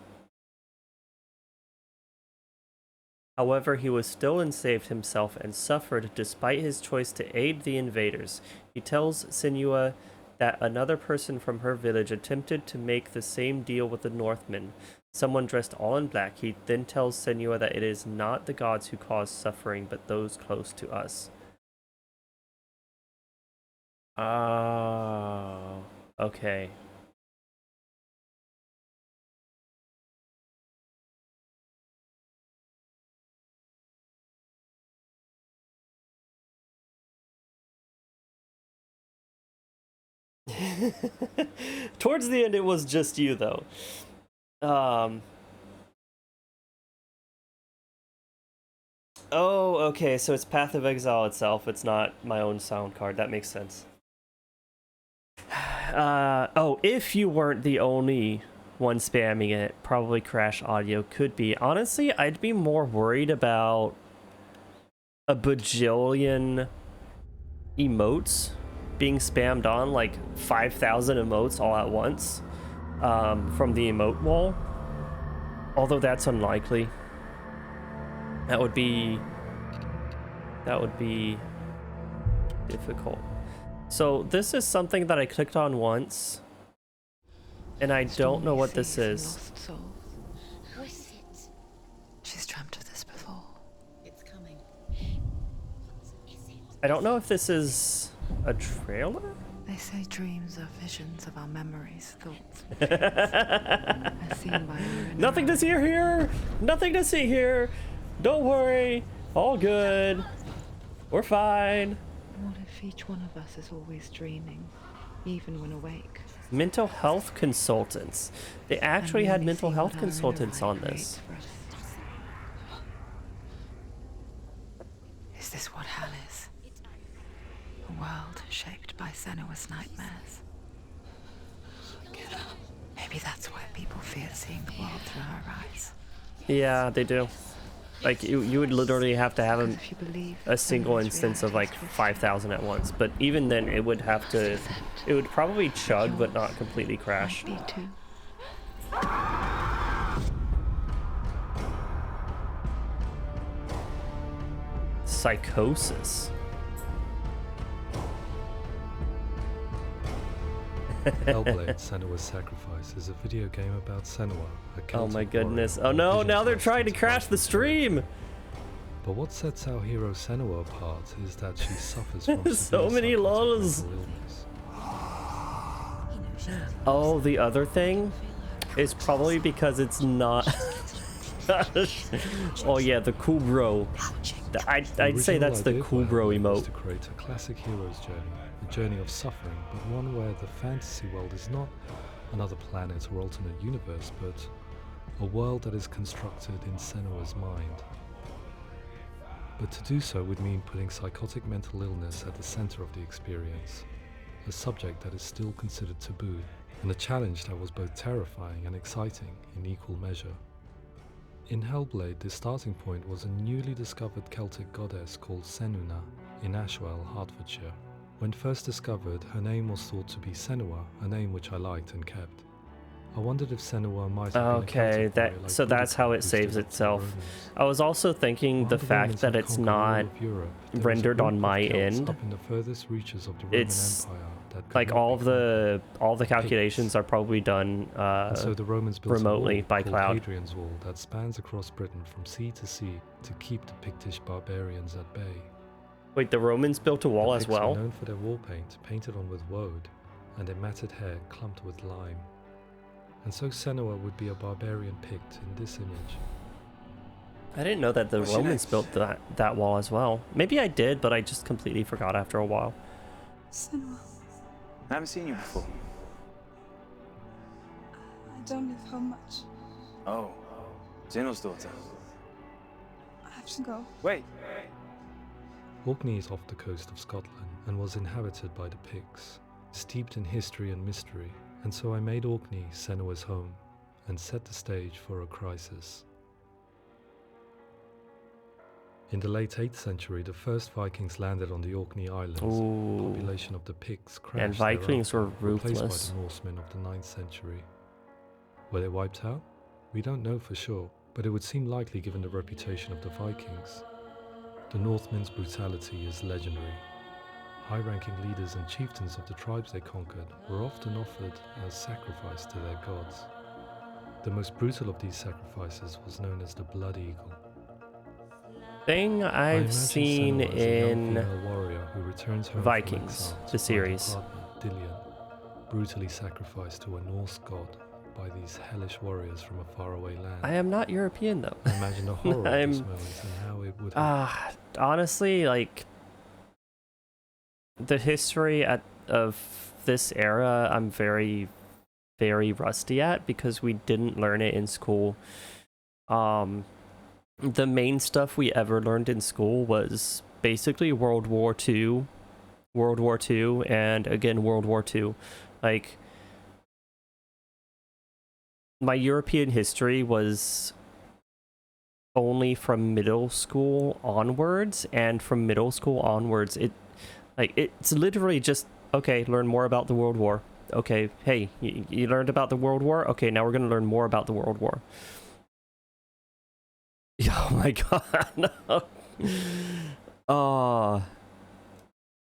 S1: However, he was still enslaved himself and suffered despite his choice to aid the invaders. He tells Senua that another person from her village attempted to make the same deal with the Northmen, someone dressed all in black. He then tells Senua that it is not the gods who cause suffering, but those close to us. Oh, okay. Towards the end, it was just you, though. Oh, okay, so it's Path of Exile itself. It's not my own sound card. That makes sense. Oh, if you weren't the only one spamming it, probably Crash Audio could be. Honestly, I'd be more worried about a bajillion emotes being spammed on, like 5,000 emotes all at once, from the emote wall. Although that's unlikely. That would be difficult. So this is something that I clicked on once, and I don't know what this is. I don't know if this is a trailer.
S9: They say dreams are visions of our memories, thoughts, as seen by you.
S1: Nothing to see here. Nothing to see here. Don't worry. All good. We're fine.
S9: What if each one of us is always dreaming, even when awake?
S1: Mental health consultants. They actually had mental health consultants on this.
S9: Is this what hell is? A world shaped by Senua's nightmares. Maybe that's why people fear seeing the world through her eyes.
S1: Yeah, they do. Like, you would literally have to have a single instance of like 5,000 at once. But even then, it would have to... It would probably chug, but not completely crash.
S9: Me too.
S1: Psychosis.
S12: Hellblade: Senua's Sacrifice is a video game about Senua, a Celtic
S1: Oh my goodness.
S12: warrior
S1: Oh no,
S12: who
S1: now they're
S12: visions
S1: trying to
S12: into
S1: crash the stream!
S12: But what sets our hero Senua apart is that she suffers from
S1: So many lulls. Oh, the other thing is probably because it's not... Oh yeah, the cool bro. I'd say that's the cool bro emote.
S12: To create a classic hero's journey, a journey of suffering, but one where the fantasy world is not another planet or alternate universe, but a world that is constructed in Senua's mind. But to do so would mean putting psychotic mental illness at the center of the experience, a subject that is still considered taboo, and a challenge that was both terrifying and exciting in equal measure. In Hellblade, the starting point was a newly discovered Celtic goddess called Senuna in Ashwell, Hertfordshire. When first discovered, her name was thought to be Senua, a name which I liked and kept. I wondered if Senua might have been a Celtic warrior like
S1: so that's how it
S12: Boudica, who
S1: saves
S12: stood up to the
S1: itself.
S12: Romans.
S1: I was also thinking
S12: While
S1: the
S12: the
S1: fact
S12: Romans
S1: that
S12: had
S1: it's
S12: conquered all
S1: not
S12: of Europe, there was a
S1: rendered
S12: group
S1: on
S12: of
S1: my
S12: Celts
S1: end.
S12: up in the furthest reaches of the Roman
S1: It's
S12: Empire that could
S1: like
S12: not
S1: all
S12: be
S1: the calculations are probably done
S12: And so the Romans built
S1: remotely
S12: a wall
S1: by
S12: called
S1: cloud.
S12: Hadrian's Wall that spans across Britain from sea to sea to keep the Pictish barbarians at bay.
S1: Wait, the Romans built a wall
S12: The
S1: as
S12: Picts were
S1: well?
S12: known for their war paint, painted on with woad, and their matted hair clumped with lime. And so Senua would be a barbarian Pict in this image.
S1: I didn't know that the
S10: What's your
S1: Romans
S10: name?
S1: built that wall as well. Maybe I did, but I just completely forgot after a while.
S6: Senua,
S10: I haven't seen you before.
S6: I don't live home much.
S10: Oh, Zeno's daughter.
S6: I have to go.
S10: Wait.
S12: Orkney is off the coast of Scotland and was inhabited by the Picts, steeped in history and mystery, and so I made Orkney Senua's home and set the stage for a crisis. In the late 8th century, the first Vikings landed on the Orkney Islands.
S1: Ooh.
S12: The population of the Picts crashed.
S1: And Vikings were
S12: thereafter, replaced
S1: ruthless.
S12: by the Norsemen of the 9th century. Were they wiped out? We don't know for sure, but it would seem likely given the reputation of the Vikings. The Northmen's brutality is legendary. High-ranking leaders and chieftains of the tribes they conquered were often offered as sacrifice to their gods. The most brutal of these sacrifices was known as the Blood Eagle.
S1: Thing
S12: I
S1: I've
S12: imagine
S1: seen
S12: Senua as a young
S1: in
S12: female warrior who returns home from
S1: Vikings,
S12: exile to
S1: the
S12: find
S1: series.
S12: her partner, Dillion, brutally sacrificed to a Norse god by these hellish warriors from a faraway land.
S1: I am not European though.
S12: I imagine the horror of this
S1: I'm-
S12: moment and how it would have
S1: Honestly, like the history of this era, I'm very, very rusty at because we didn't learn it in school. The main stuff we ever learned in school was basically World War II, and again World War II. Like, my European history was only from middle school onwards, and from middle school onwards, it's literally just, okay, learn more about the World War. Okay, hey, you learned about the World War? Okay, now we're gonna learn more about the World War. Oh my god, no. Oh,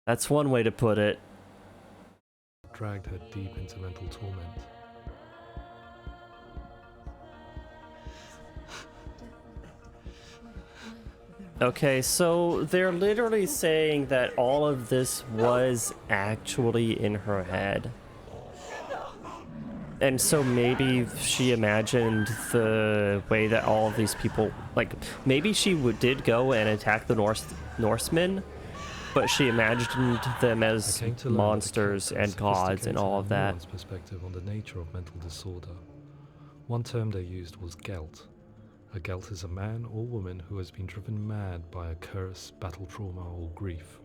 S1: that's one way to put it.
S12: dragged her deep into mental torment.
S1: Okay, so they're literally saying that all of this was actually in her head. And so maybe she imagined the way that all of these people, like, maybe she did go and attack the Norsemen, but she imagined them as monsters and gods and all of that.
S12: Perspective on the nature of mental disorder. One term they used was Gelt. A Gelt is a man or woman who has been driven mad by a curse, battle trauma, or grief.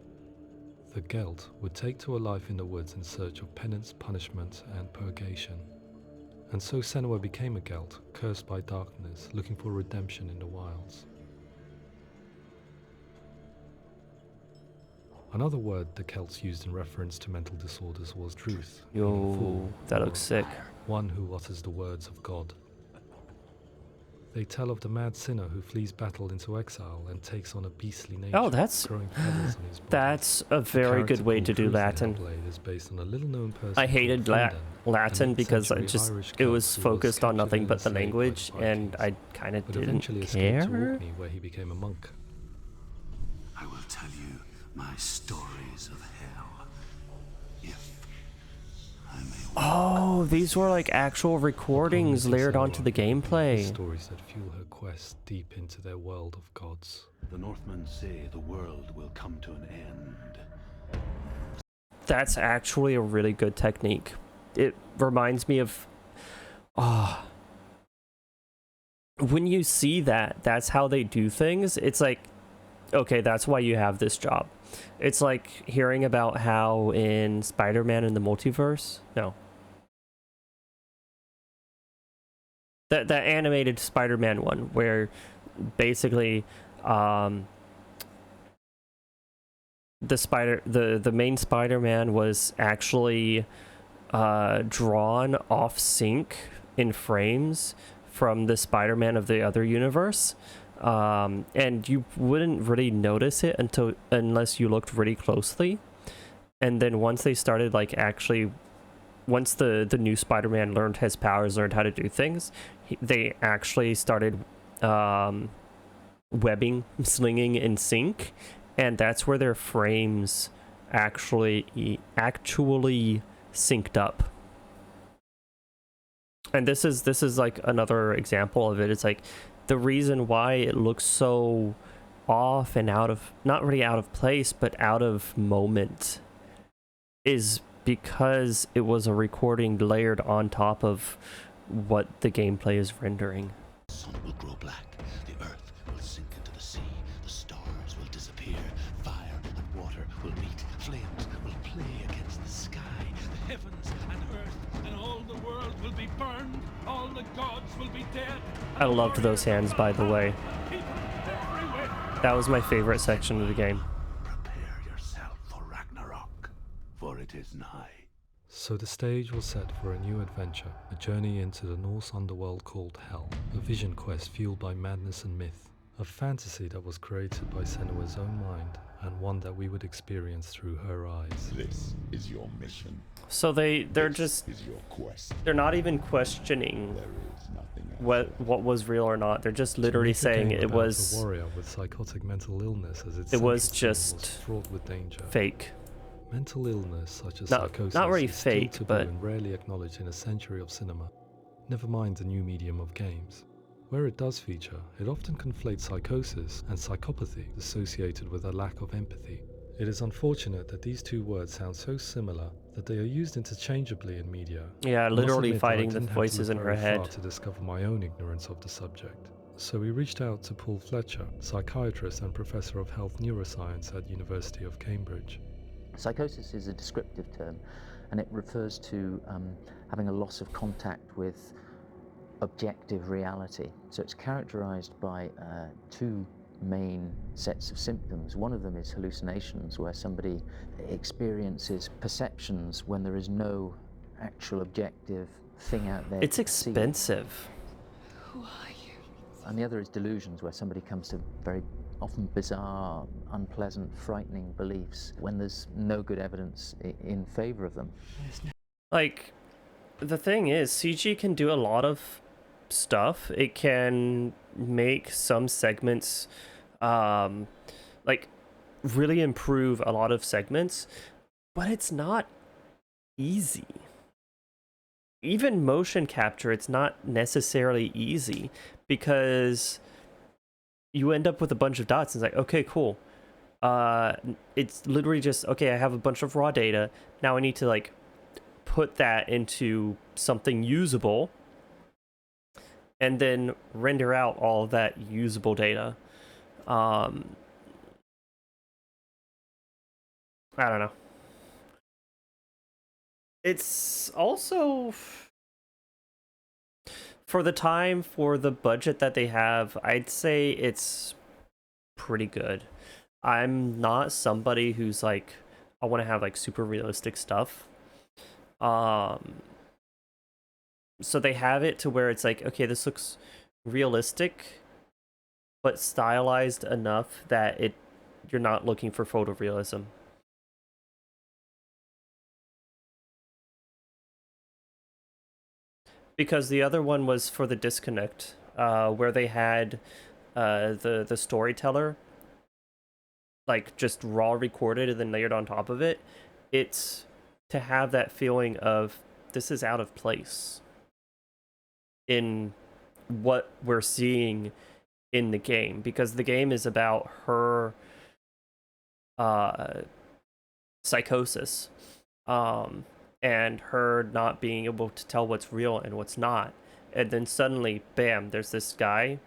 S12: The Gelt would take to a life in the woods in search of penance, punishment, and purgation. And so Senua became a Gelt, cursed by darkness, looking for redemption in the wilds. Another word the Celts used in reference to mental disorders was truth.
S1: Yo, that looks sick.
S12: One who utters the words of God. They tell of the mad sinner who flees battle into exile and takes on a beastly nature.
S1: Oh, that's
S12: growing feathers on his body.
S1: that's a very good way to do Latin.
S12: Is based on a little-known person
S1: I hated Latin because it was
S12: Celt
S1: focused on nothing
S12: captured
S1: but the
S12: and enslaved by
S1: language, and
S12: Vikings,
S1: I kind of
S12: but
S1: didn't
S12: eventually escaped to
S1: care.
S12: Orkney, where he became a monk.
S2: I will tell you my stories of hell. If I may.
S1: Oh, these were like actual recordings layered onto the gameplay.
S12: Stories that fuel her quest deep into their world of gods.
S2: The Northmen say the world will come to an end.
S1: That's actually a really good technique. It reminds me of when you see that, that's how they do things. It's like, okay, that's why you have this job. It's like hearing about how in Spider-Man in the Multiverse, that animated Spider-Man one, where basically the main Spider-Man was actually drawn off sync in frames from the Spider-Man of the other universe. And you wouldn't really notice it unless you looked really closely. And then once they started once the new Spider-Man learned his powers, learned how to do things, they actually started webbing, slinging in sync, and that's where their frames actually synced up. And this is like another example of it. It's like the reason why it looks so off and not really out of place, but out of moment, is because it was a recording layered on top of what the gameplay is rendering.
S2: The sun will grow black, the earth will sink into the sea, the stars will disappear, fire and water will meet, flames will play against the sky, the heavens and earth and all the world will be burned, all the gods will be dead.
S1: I loved those hands, by the way. That was my favorite section of the game.
S2: Prepare yourself for Ragnarok, for it is nigh.
S12: So the stage was set for a new adventure, a journey into the Norse underworld called Hell, a vision quest fueled by madness and myth, a fantasy that was created by Senua's own mind, and one that we would experience through her eyes.
S8: This is your mission.
S1: So they're
S8: This
S1: just
S8: is your quest.
S1: they're not even questioning
S8: There is nothing else.
S1: what was real or not. They're just literally saying it was
S12: a warrior with psychotic mental illness as its
S1: it was
S12: central theme
S1: just
S12: fraught with danger.
S1: fake.
S12: Mental illness such as
S1: Not
S12: psychosis
S1: really
S12: is still
S1: fake,
S12: taboo
S1: but
S12: and rarely acknowledged in a century of cinema. Never mind the new medium of games. Where it does feature, it often conflates psychosis and psychopathy associated with a lack of empathy. It is unfortunate that these two words sound so similar that they are used interchangeably in media.
S1: Yeah,
S12: I must
S1: literally
S12: admit that I
S1: fighting the
S12: didn't have to
S1: voices
S12: look
S1: in her
S12: very
S1: head.
S12: far to discover my own ignorance of the subject. So we reached out to Paul Fletcher, psychiatrist and professor of health neuroscience at University of Cambridge.
S13: Psychosis is a descriptive term, and it refers to having a loss of contact with objective reality. So it's characterized by two main sets of symptoms. One of them is hallucinations, where somebody experiences perceptions when there is no actual objective thing out there.
S1: It's expensive.
S6: Who are you?
S13: And the other is delusions, where somebody comes to very often bizarre, unpleasant, frightening beliefs when there's no good evidence in favor of them.
S1: Like, the thing is, CG can do a lot of stuff. It can make some segments like really improve a lot of segments, but it's not easy. Even motion capture, it's not necessarily easy, because you end up with a bunch of dots and it's like, okay, cool. It's literally just, okay, I have a bunch of raw data. Now I need to like put that into something usable and then render out all of that usable data. I don't know. It's also, for the time, for the budget that they have, I'd say it's pretty good. I'm not somebody who's like, I want to have like super realistic stuff. So they have it to where it's like, okay, this looks realistic, but stylized enough that you're not looking for photorealism. Because the other one was for the Disconnect, where they had the storyteller like just raw recorded and then layered on top of it. It's to have that feeling of this is out of place in what we're seeing in the game, because the game is about her psychosis, and her not being able to tell what's real and what's not. And then suddenly, bam, there's this guy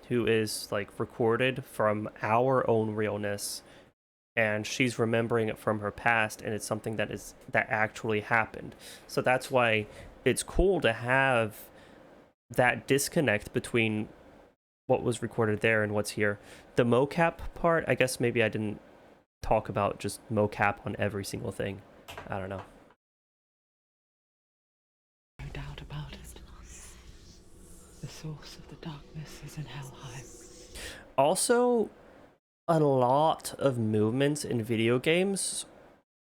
S1: who is like recorded from our own realness, and she's remembering it from her past, and it's something that actually happened. So that's why it's cool to have that disconnect between what was recorded there and what's here. The mocap part, I guess maybe I didn't talk about just mocap on every single thing. I don't know.
S9: No doubt about it. The source of the darkness is in Helheim.
S1: Also, a lot of movements in video games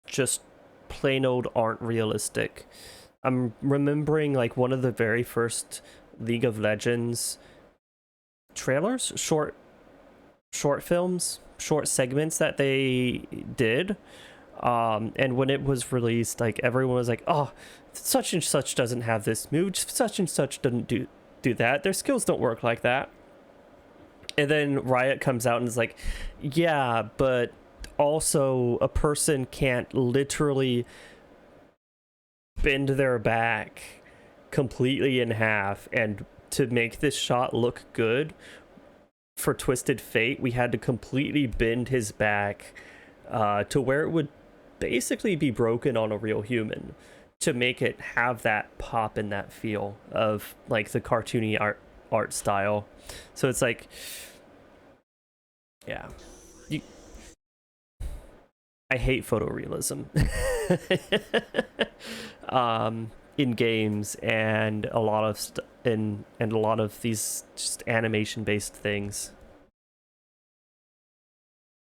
S1: just plain old aren't realistic. I'm remembering like one of the very first League of Legends trailers, short films, short segments that they did. And when it was released, like everyone was like, oh, such and such doesn't have this move, such and such doesn't do that, their skills don't work like that. And then Riot comes out and is like, yeah, but also a person can't literally bend their back completely in half, and to make this shot look good for Twisted Fate, we had to completely bend his back to where it would basically be broken on a real human to make it have that pop and that feel of like the cartoony art style. So it's like, yeah, I hate photorealism in games and a lot of and a lot of these just animation based things.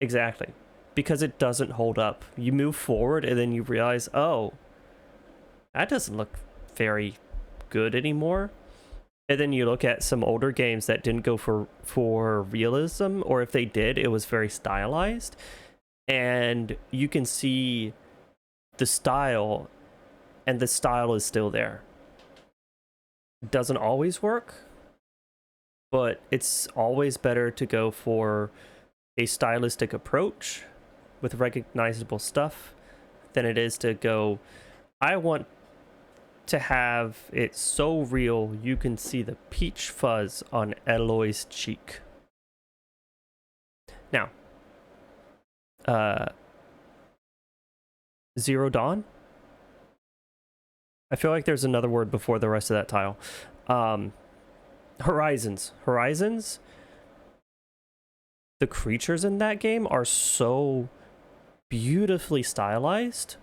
S1: Exactly, because it doesn't hold up. You move forward and then you realize, oh, that doesn't look very good anymore. And then you look at some older games that didn't go for realism, or if they did, it was very stylized. And you can see the style, and the style is still there. It doesn't always work, but it's always better to go for a stylistic approach with recognizable stuff than it is to go, I want to have it so real you can see the peach fuzz on Eloy's cheek. Now, Zero Dawn? I feel like there's another word before the rest of that tile. Horizons. Horizons, the creatures in that game are so beautifully stylized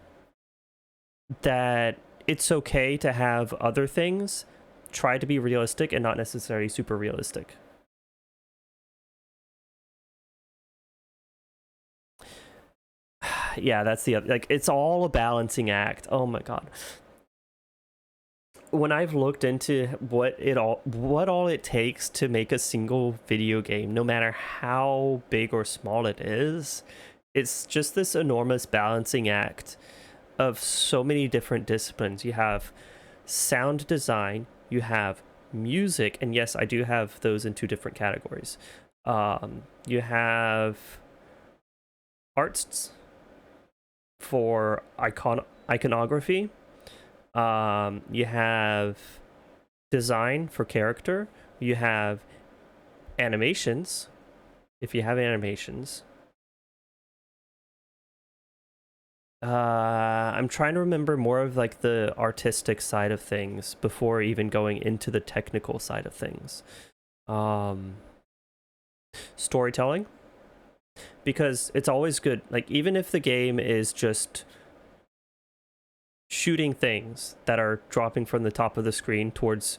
S1: that it's okay to have other things try to be realistic and not necessarily super realistic. Yeah, that's the other, like, it's all a balancing act. Oh my god. when I've looked into what all it takes to make a single video game, no matter how big or small it is, it's just this enormous balancing act of so many different disciplines. You have sound design, you have music, and yes, I do have those in two different categories. You have arts for iconography. You have design for character. You have animations, if you have animations. I'm trying to remember more of like the artistic side of things before even going into the technical side of things. Storytelling, because it's always good, like even if the game is just shooting things that are dropping from the top of the screen towards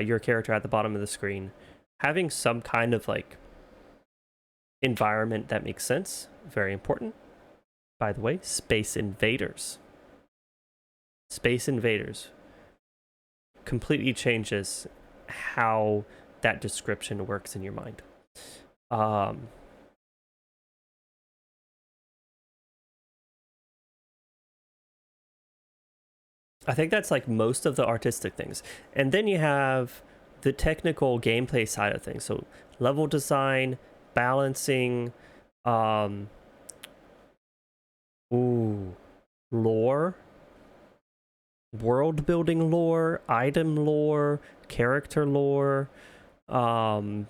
S1: your character at the bottom of the screen, having some kind of like environment that makes sense, very important. By the way, Space Invaders completely changes how that description works in your mind. I think that's like most of the artistic things. And then you have the technical gameplay side of things. So level design, balancing, lore, world building lore, item lore, character lore. I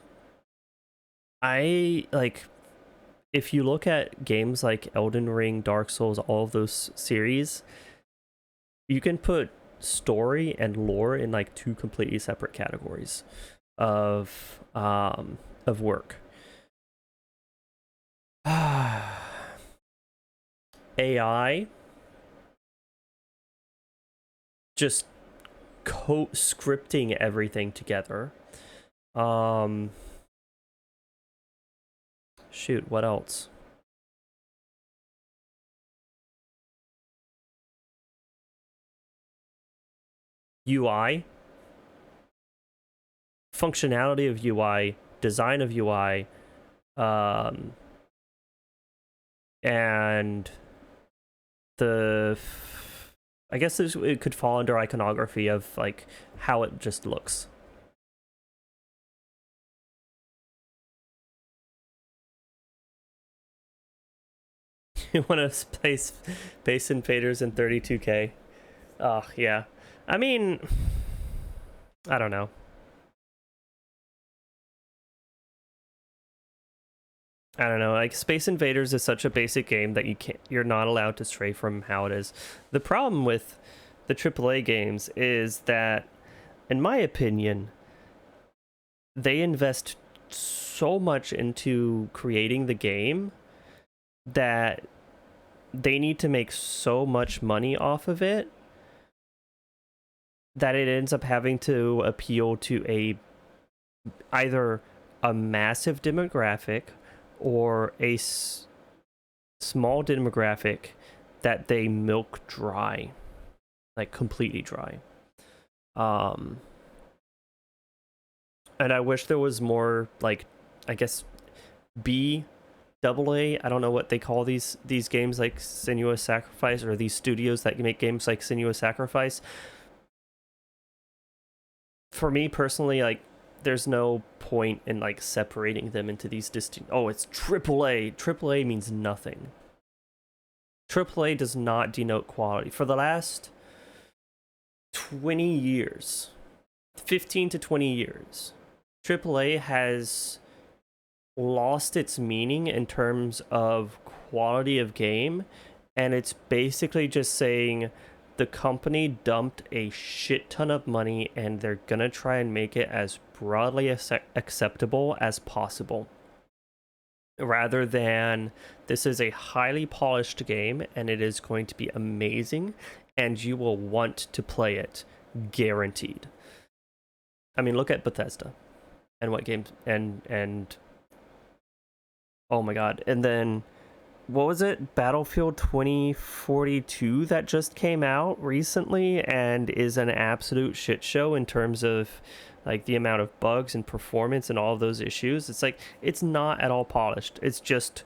S1: like, if you look at games like Elden Ring, Dark Souls, all of those series, you can put story and lore in like two completely separate categories of work. AI just scripting everything together. Shoot, what else? UI, functionality of UI, design of UI, and I guess it could fall under iconography of like how it just looks. You want to play Space Invaders in 32K? Oh, yeah. I mean, I don't know. I don't know, like Space Invaders is such a basic game that you're not allowed to stray from how it is. The problem with the AAA games is that, in my opinion, they invest so much into creating the game that they need to make so much money off of it that it ends up having to appeal to either a massive demographic or a small demographic that they milk dry, like completely dry. And I wish there was more, like, I guess AA, I don't know what they call these games, like Senua's Sacrifice, or these studios that make games like Senua's Sacrifice. For me personally, like, there's no point in like separating them into these distinct. Oh, it's AAA. AAA means nothing. AAA does not denote quality. For the last 20 years, 15 to 20 years, AAA has lost its meaning in terms of quality of game, and it's basically just saying the company dumped a shit ton of money and they're gonna try and make it as broadly acceptable as possible, rather than this is a highly polished game and it is going to be amazing and you will want to play it, guaranteed. I mean, look at Bethesda and what games and oh my god, and then what was it? Battlefield 2042 that just came out recently and is an absolute shit show in terms of like the amount of bugs and performance and all of those issues. It's like, it's not at all polished. It's just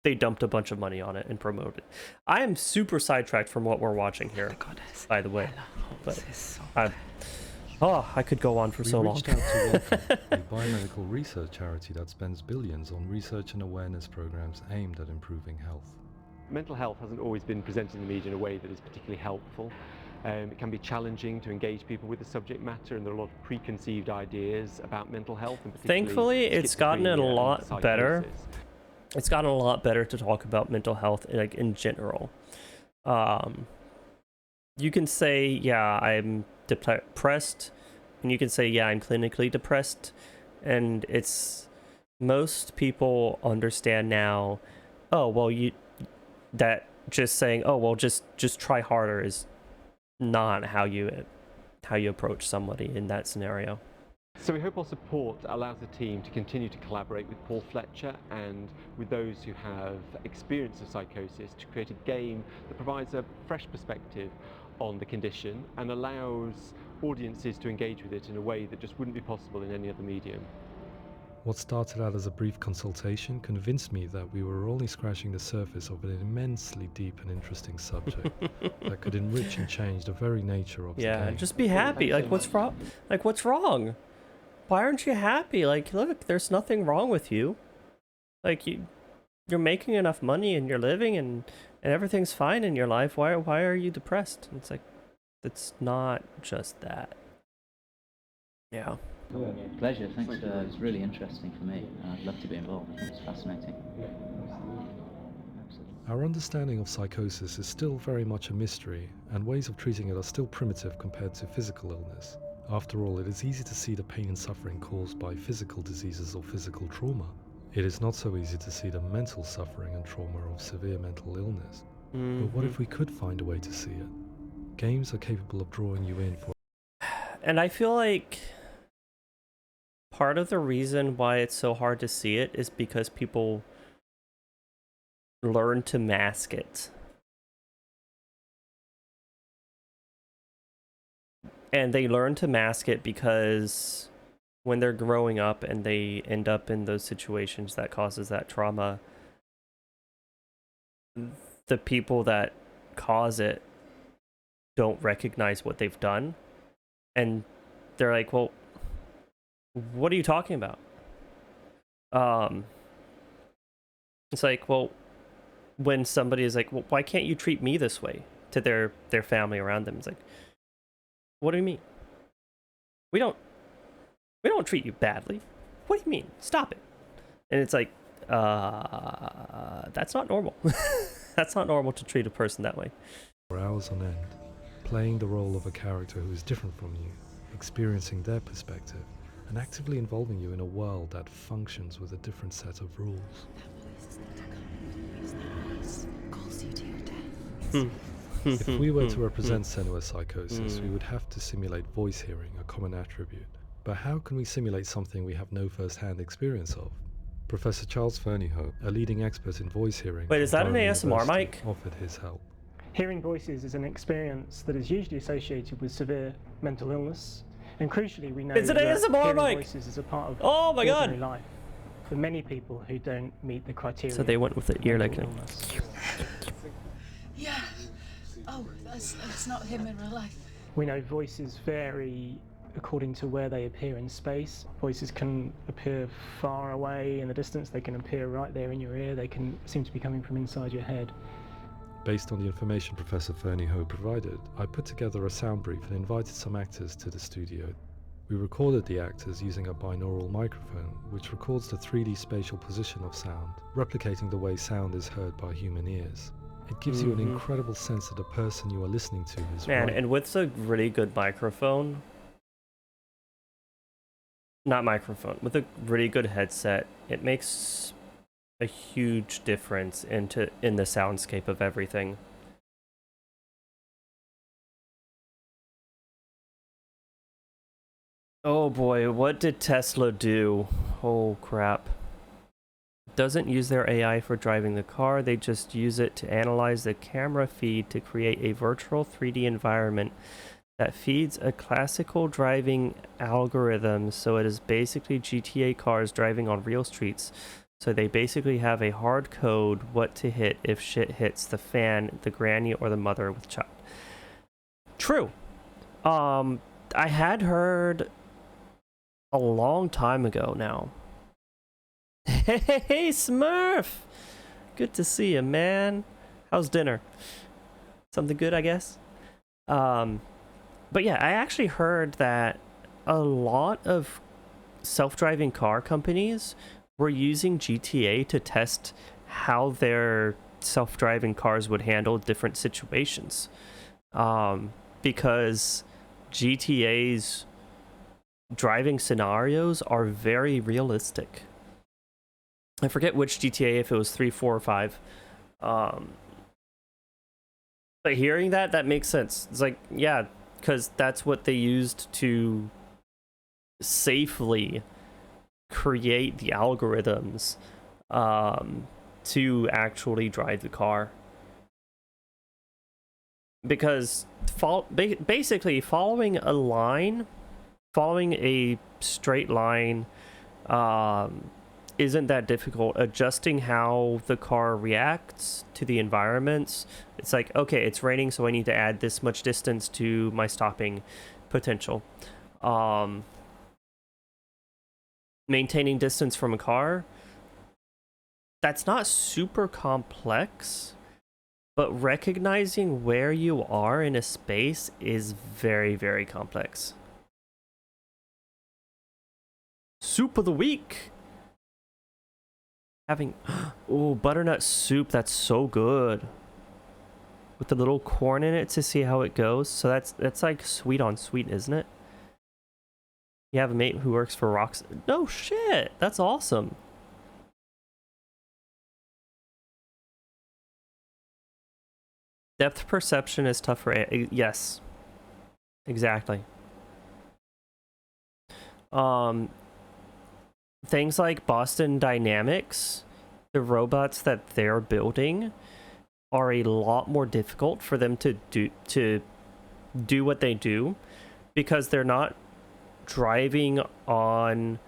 S1: they dumped a bunch of money on it and promoted it. I am super sidetracked from what we're watching here, by the way. But I could go on for so long.
S12: We reached out to Welcome, a biomedical research charity that spends billions on research and awareness programs aimed at improving health.
S14: Mental health hasn't always been presented in the media in a way that is particularly helpful. It can be challenging to engage people with the subject matter, and there are a lot of preconceived ideas about mental health. And
S1: thankfully, it's gotten a lot better.
S14: psychosis.
S1: It's gotten a lot better to talk about mental health, like in general. You can say, yeah, I'm depressed, and you can say, yeah, I'm clinically depressed, and it's most people understand now. Oh well, that just saying, oh well, just try harder is not how you approach somebody in that scenario.
S14: So we hope our support allows the team to continue to collaborate with Paul Fletcher and with those who have experience of psychosis to create a game that provides a fresh perspective on the condition and allows audiences to engage with it in a way that just wouldn't be possible in any other medium.
S12: What started out as a brief consultation convinced me that we were only scratching the surface of an immensely deep and interesting subject that could enrich and change the very nature of the game.
S1: Just be happy. Like, what's wrong? Like, what's wrong? Why aren't you happy? Like, look, there's nothing wrong with you. Like, you're making enough money and you're living and everything's fine in your life. Why are you depressed? It's like, it's not just that. Yeah.
S15: Pleasure. Thanks. It was really interesting for me. I'd love to be involved. It's fascinating.
S12: Our understanding of psychosis is still very much a mystery, and ways of treating it are still primitive compared to physical illness. After all, it is easy to see the pain and suffering caused by physical diseases or physical trauma. It is not so easy to see the mental suffering and trauma of severe mental illness. But what if we could find a way to see it? Games are capable of drawing you in for...
S1: And I feel like part of the reason why it's so hard to see it is because people learn to mask it. And they learn to mask it because when they're growing up and they end up in those situations that causes that trauma, the people that cause it don't recognize what they've done. And they're like, well, what are you talking about? It's like, well, when somebody is like, well, why can't you treat me this way to their family around them? It's like, what do you mean? We don't treat you badly. What do you mean? Stop it. And it's like, that's not normal. That's not normal to treat a person that way.
S12: For hours on end, playing the role of a character who is different from you, experiencing their perspective, and actively involving you in a world that functions with a different set of rules. If we were to represent Senua's psychosis, we would have to simulate voice hearing, a common attribute. But how can we simulate something we have no first-hand experience of? Professor Charles Fernyhough, a leading expert in voice hearing,
S1: wait, is that an ASMR mic?
S12: Offered his help.
S16: Hearing voices is an experience that is usually associated with severe mental illness, and crucially, we know
S1: it's an
S16: that
S1: ASMR
S16: hearing
S1: mic.
S16: voices is a part of
S1: God!
S16: ordinary life for many people who don't meet the criteria.
S1: So they went with the ear like
S6: Yeah. Oh, that's not him in real life.
S16: We know voices vary according to where they appear in space. Voices can appear far away in the distance, they can appear right there in your ear, they can seem to be coming from inside your head.
S12: Based on the information Professor Fernyhough provided, I put together a sound brief and invited some actors to the studio. We recorded the actors using a binaural microphone, which records the 3D spatial position of sound, replicating the way sound is heard by human ears. It gives you an incredible sense that the person you are listening to is
S1: Man,
S12: right.
S1: and with a really good microphone, with a really good headset, it makes a huge difference in the soundscape of everything. Oh boy, what did Tesla do? Oh crap. doesn't use their AI for driving the car. They just use it to analyze the camera feed to create a virtual 3D environment that feeds a classical driving algorithm. So it is basically GTA cars driving on real streets. So they basically have a hard code what to hit if shit hits the fan, the granny, or the mother with child. True. I had heard a long time ago now. Hey, Smurf! Good to see you, man. How's dinner? Something good, I guess? But yeah, I actually heard that a lot of self-driving car companies were using GTA to test how their self-driving cars would handle different situations. Because GTA's driving scenarios are very realistic. I forget which GTA, if it was 3, 4, or 5. But hearing that makes sense. It's like, yeah, because that's what they used to safely create the algorithms to actually drive the car. Because basically following a straight line isn't that difficult. Adjusting how the car reacts to the environments, it's like, okay, it's raining, so I need to add this much distance to my stopping potential. Maintaining distance from a car, that's not super complex, but recognizing where you are in a space is very, very complex. Soup of the week! Having, oh, butternut soup, that's so good. With the little corn in it to see how it goes. So that's like sweet on sweet, isn't it? You have a mate who works for Rox. No shit, that's awesome. Depth perception is tough for yes. Exactly. Things like Boston Dynamics, the robots that they're building are a lot more difficult for them to do what they do, because they're not driving on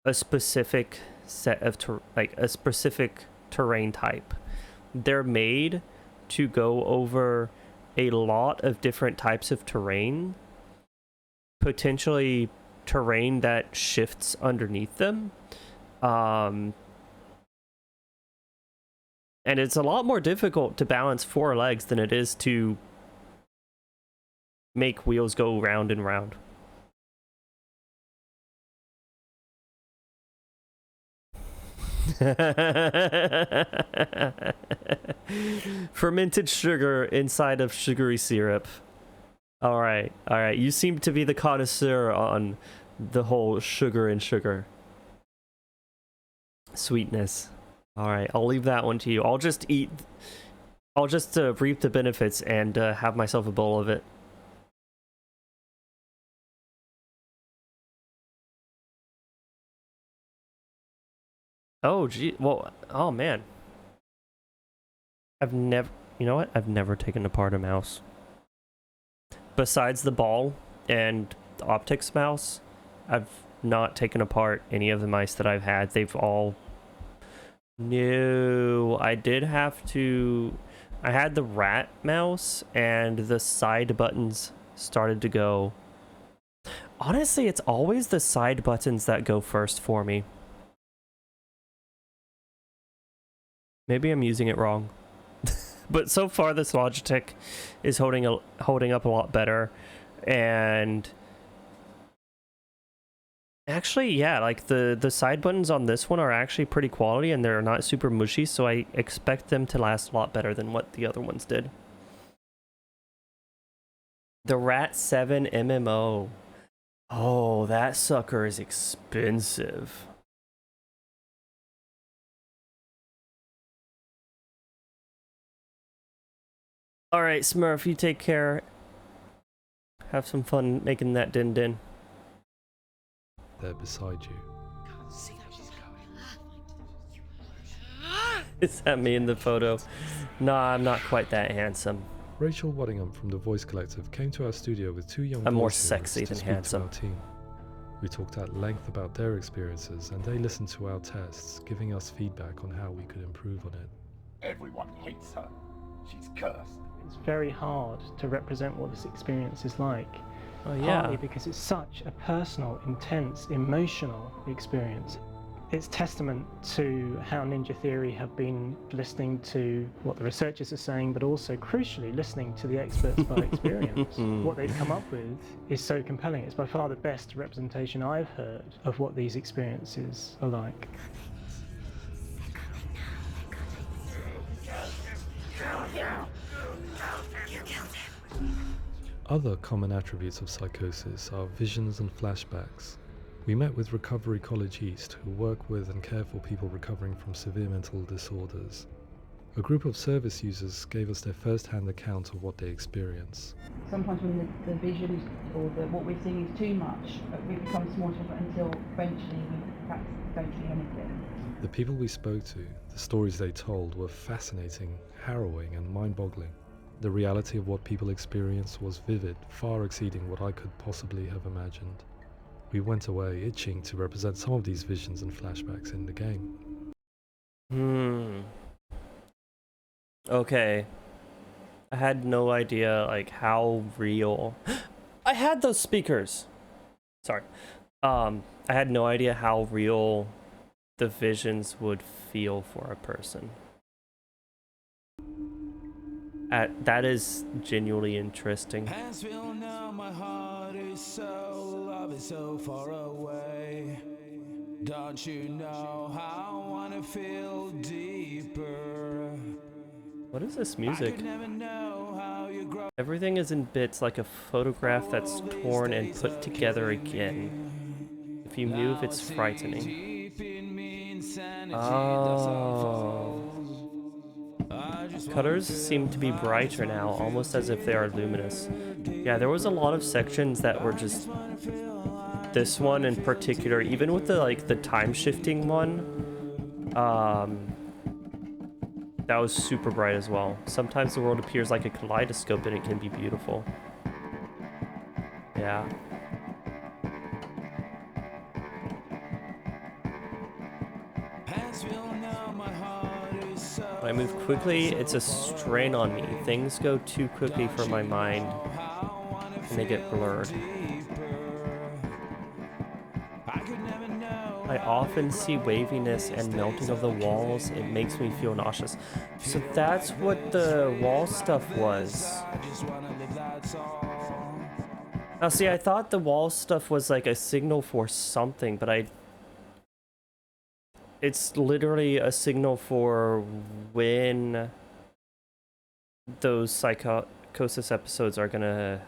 S1: a specific set of a specific terrain type. They're made to go over a lot of different types of terrain, potentially terrain that shifts underneath them, and it's a lot more difficult to balance 4 legs than it is to make wheels go round and round. Fermented sugar inside of sugary syrup. All right. You seem to be the connoisseur on the whole sugar and sugar sweetness. All right, I'll leave that one to you. I'll just reap the benefits and have myself a bowl of it. Oh, gee. Well, oh, man. I've never... You know what? I've never taken apart a mouse. Besides the ball and the optics mouse, I've not taken apart any of the mice that I've had. They've all... No, I did have to... I had the rat mouse, and the side buttons started to go. Honestly, it's always the side buttons that go first for me. Maybe I'm using it wrong. But so far, this Logitech is holding up a lot better. And actually, yeah, like the side buttons on this one are actually pretty quality, and they're not super mushy, so I expect them to last a lot better than what the other ones did. The Rat 7 MMO. Oh, that sucker is expensive. Alright, Smurf, you take care. Have some fun making that din-din.
S12: There beside you.
S1: Is that me in the photo? Nah, I'm not quite that handsome.
S12: Rachel Waddingham from the Voice Collective came to our studio with 2 young
S1: I'm more
S12: voice
S1: sexy
S12: heroes to
S1: than
S12: speak to
S1: handsome.
S12: our team. We talked at length about their experiences, and they listened to our tests, giving us feedback on how we could improve on it.
S8: Everyone hates her. She's cursed.
S16: It's very hard to represent what this experience is like.
S1: Oh, yeah.
S16: Partly because it's such a personal, intense, emotional experience. It's testament to how Ninja Theory have been listening to what the researchers are saying, but also crucially listening to the experts by experience. What they've come up with is so compelling. It's by far the best representation I've heard of what these experiences are like.
S12: Other common attributes of psychosis are visions and flashbacks. We met with Recovery College East, who work with and care for people recovering from severe mental disorders. A group of service users gave us their first-hand account of what they experience.
S17: Sometimes when the visions or what we're seeing is too much, we become small until eventually we perhaps don't see anything.
S12: The people we spoke to, the stories they told, were fascinating, harrowing, and mind-boggling. The reality of what people experienced was vivid, far exceeding what I could possibly have imagined. We went away itching to represent some of these visions and flashbacks in the game.
S1: Okay. I had no idea, like, how real... I had those speakers! Sorry. I had no idea how real the visions would feel for a person. That is genuinely interesting.
S18: My heart is so, love is so far away. Don't you know how I wanna feel deeper?
S1: What is this music? Everything is in bits, like a photograph that's torn and put together again. If you move, it's frightening. Oh. Colors seem to be brighter now, almost as if they are luminous. Yeah, there was a lot of sections that were just... This one in particular, even with the time shifting one, that was super bright as well. Sometimes the world appears like a kaleidoscope and it can be beautiful. Yeah. When I move quickly, it's a strain on me. Things go too quickly for my mind, and they get blurred. I often see waviness and melting of the walls. It makes me feel nauseous. So that's what the wall stuff was. Now see, I thought the wall stuff was like a signal for something, but it's literally a signal for when those psychosis episodes are gonna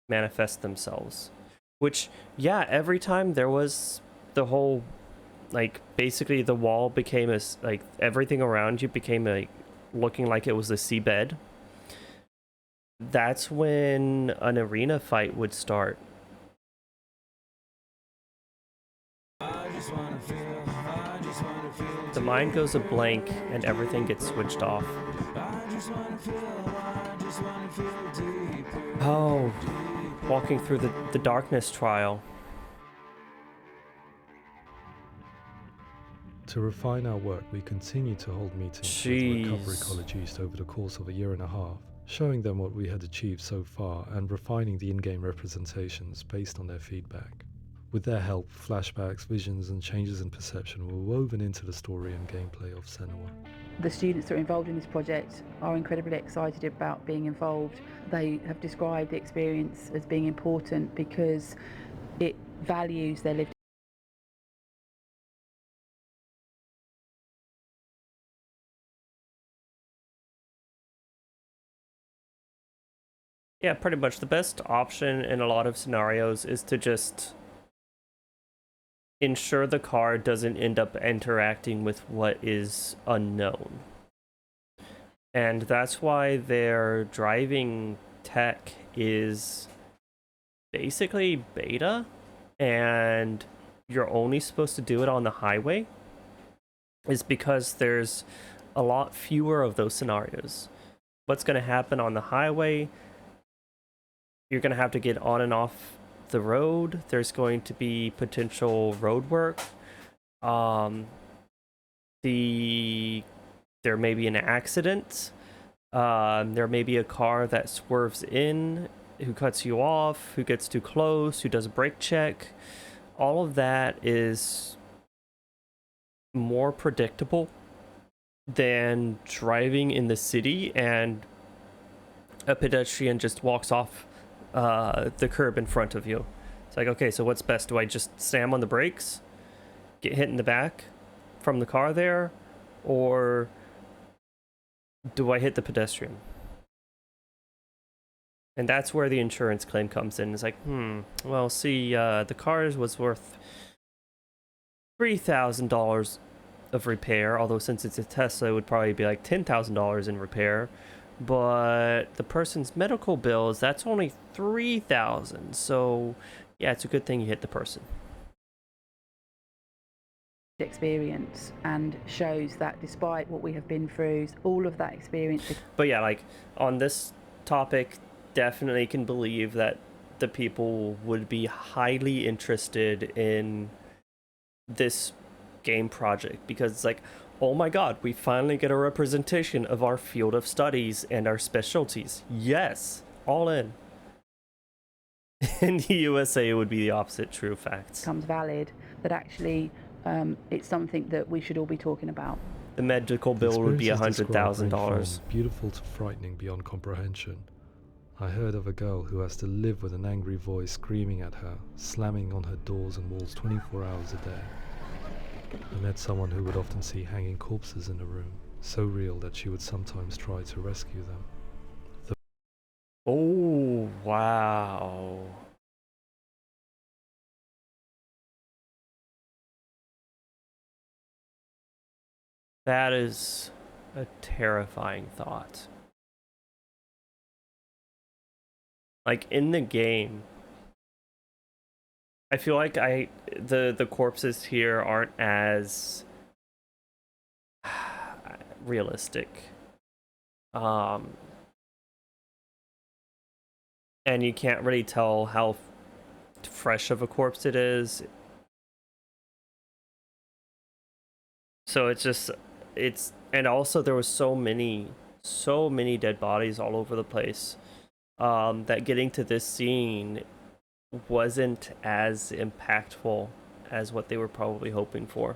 S1: manifest themselves. Which, yeah, every time there was the whole, like, basically the wall became a, like, everything around you became looking like it was a seabed. That's when an arena fight would start. The mind goes a blank and everything gets switched off. Oh, walking through the darkness trial.
S12: To refine our work, we continue to hold meetings with Recovery College East over the course of a year and a half, showing them what we had achieved so far and refining the in-game representations based on their feedback. With their help, flashbacks, visions, and changes in perception were woven into the story and gameplay of Senua.
S17: The students that are involved in this project are incredibly excited about being involved. They have described the experience as being important because it values their lived.
S1: Yeah, pretty much the best option in a lot of scenarios is to just ensure the car doesn't end up interacting with what is unknown. And that's why their driving tech is basically beta, and you're only supposed to do it on the highway. is because there's a lot fewer of those scenarios. What's going to happen on the highway? You're going to have to get on and off the road. There's going to be potential road work. There may be an accident. There may be a car that swerves in, who cuts you off, who gets too close, who does a brake check. All of that is more predictable than driving in the city and a pedestrian just walks off the curb in front of you. It's like, okay, so what's best? Do I just slam on the brakes, get hit in the back from the car there, or do I hit the pedestrian? And that's where the insurance claim comes in. It's like, well, see, the car was worth $3,000 of repair, although since it's a Tesla, it would probably be like $10,000 in repair. But the person's medical bills, that's only $3,000. So, yeah, it's a good thing you hit the person.
S17: Experience, and shows that despite what we have been through, all of that experience.
S1: But yeah, like on this topic, definitely can believe that the people would be highly interested in this game project, because it's like, oh my god, we finally get a representation of our field of studies and our specialties. Yes, all in. In the USA, it would be the opposite, true facts.
S17: Becomes valid, that actually it's something that we should all be talking about.
S1: The medical bill would be $100,000.
S12: Beautiful to frightening beyond comprehension. I heard of a girl who has to live with an angry voice screaming at her, slamming on her doors and walls 24 hours a day. I met someone who would often see hanging corpses in a room, so real that she would sometimes try to rescue them.
S1: Oh, wow. That is a terrifying thought. Like in the game, I feel like the corpses here aren't as realistic. And you can't really tell how fresh of a corpse it is. So and also there was so many dead bodies all over the place, that getting to this scene wasn't as impactful as what they were probably hoping for.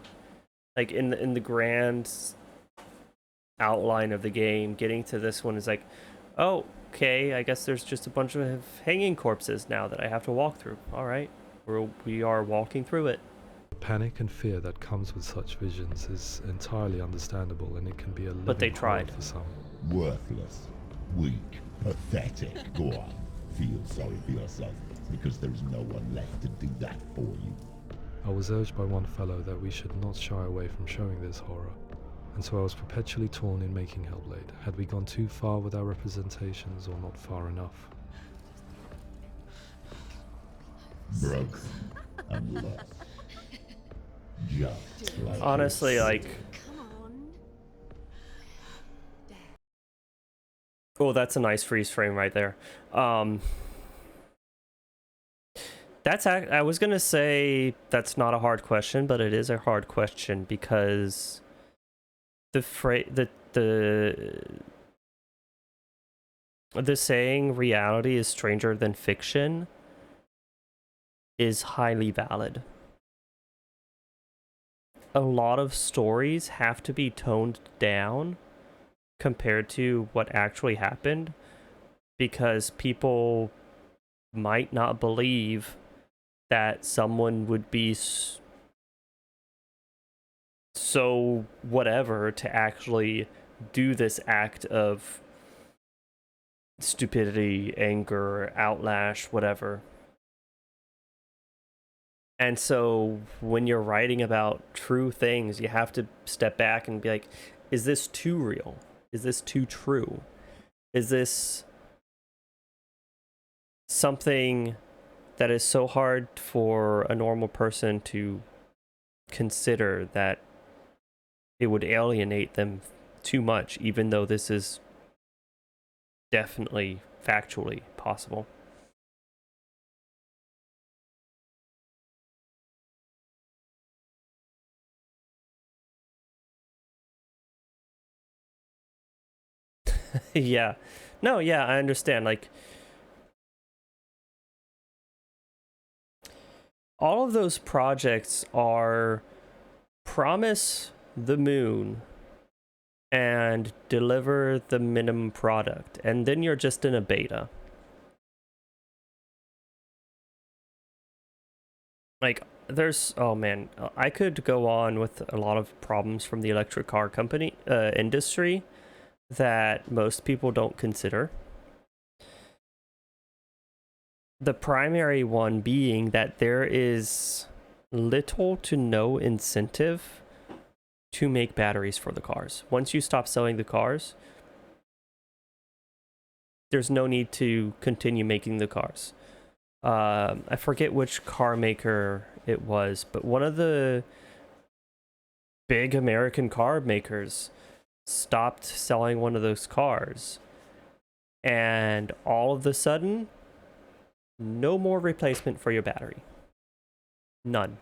S1: Like in the grand outline of the game, getting to this one is like, oh, okay, I guess there's just a bunch of hanging corpses now that I have to walk through. All right, we are walking through it.
S12: The panic and fear that comes with such visions is entirely understandable, and it can be a living
S1: but they tried
S12: for some.
S8: Worthless, weak, pathetic. Go on, feel sorry for yourself, because there is no one left to do that for you.
S12: I was urged by one fellow that we should not shy away from showing this horror, and so I was perpetually torn in making Hellblade. Had we gone too far with our representations, or not far enough?
S8: Broken and lost. Just like
S1: honestly, like, oh, that's a nice freeze frame right there. I was gonna say that's not a hard question, but it is a hard question, because the saying reality is stranger than fiction is highly valid. A lot of stories have to be toned down compared to what actually happened, because people might not believe that someone would be so whatever to actually do this act of stupidity, anger, outlash, whatever. And so when you're writing about true things, you have to step back and be like, is this too real? Is this too true? Is this something that is so hard for a normal person to consider that it would alienate them too much, even though this is definitely factually possible. Yeah. No, yeah, I understand. Like, all of those projects are promise the moon and deliver the minimum product, and then you're just in a beta. Like, there's, oh man, I could go on with a lot of problems from the electric car company industry that most people don't consider. The primary one being that there is little to no incentive to make batteries for the cars. Once you stop selling the cars, there's no need to continue making the cars. I forget which car maker it was, but one of the big American car makers stopped selling one of those cars, and all of a sudden, no more replacement for your battery. None.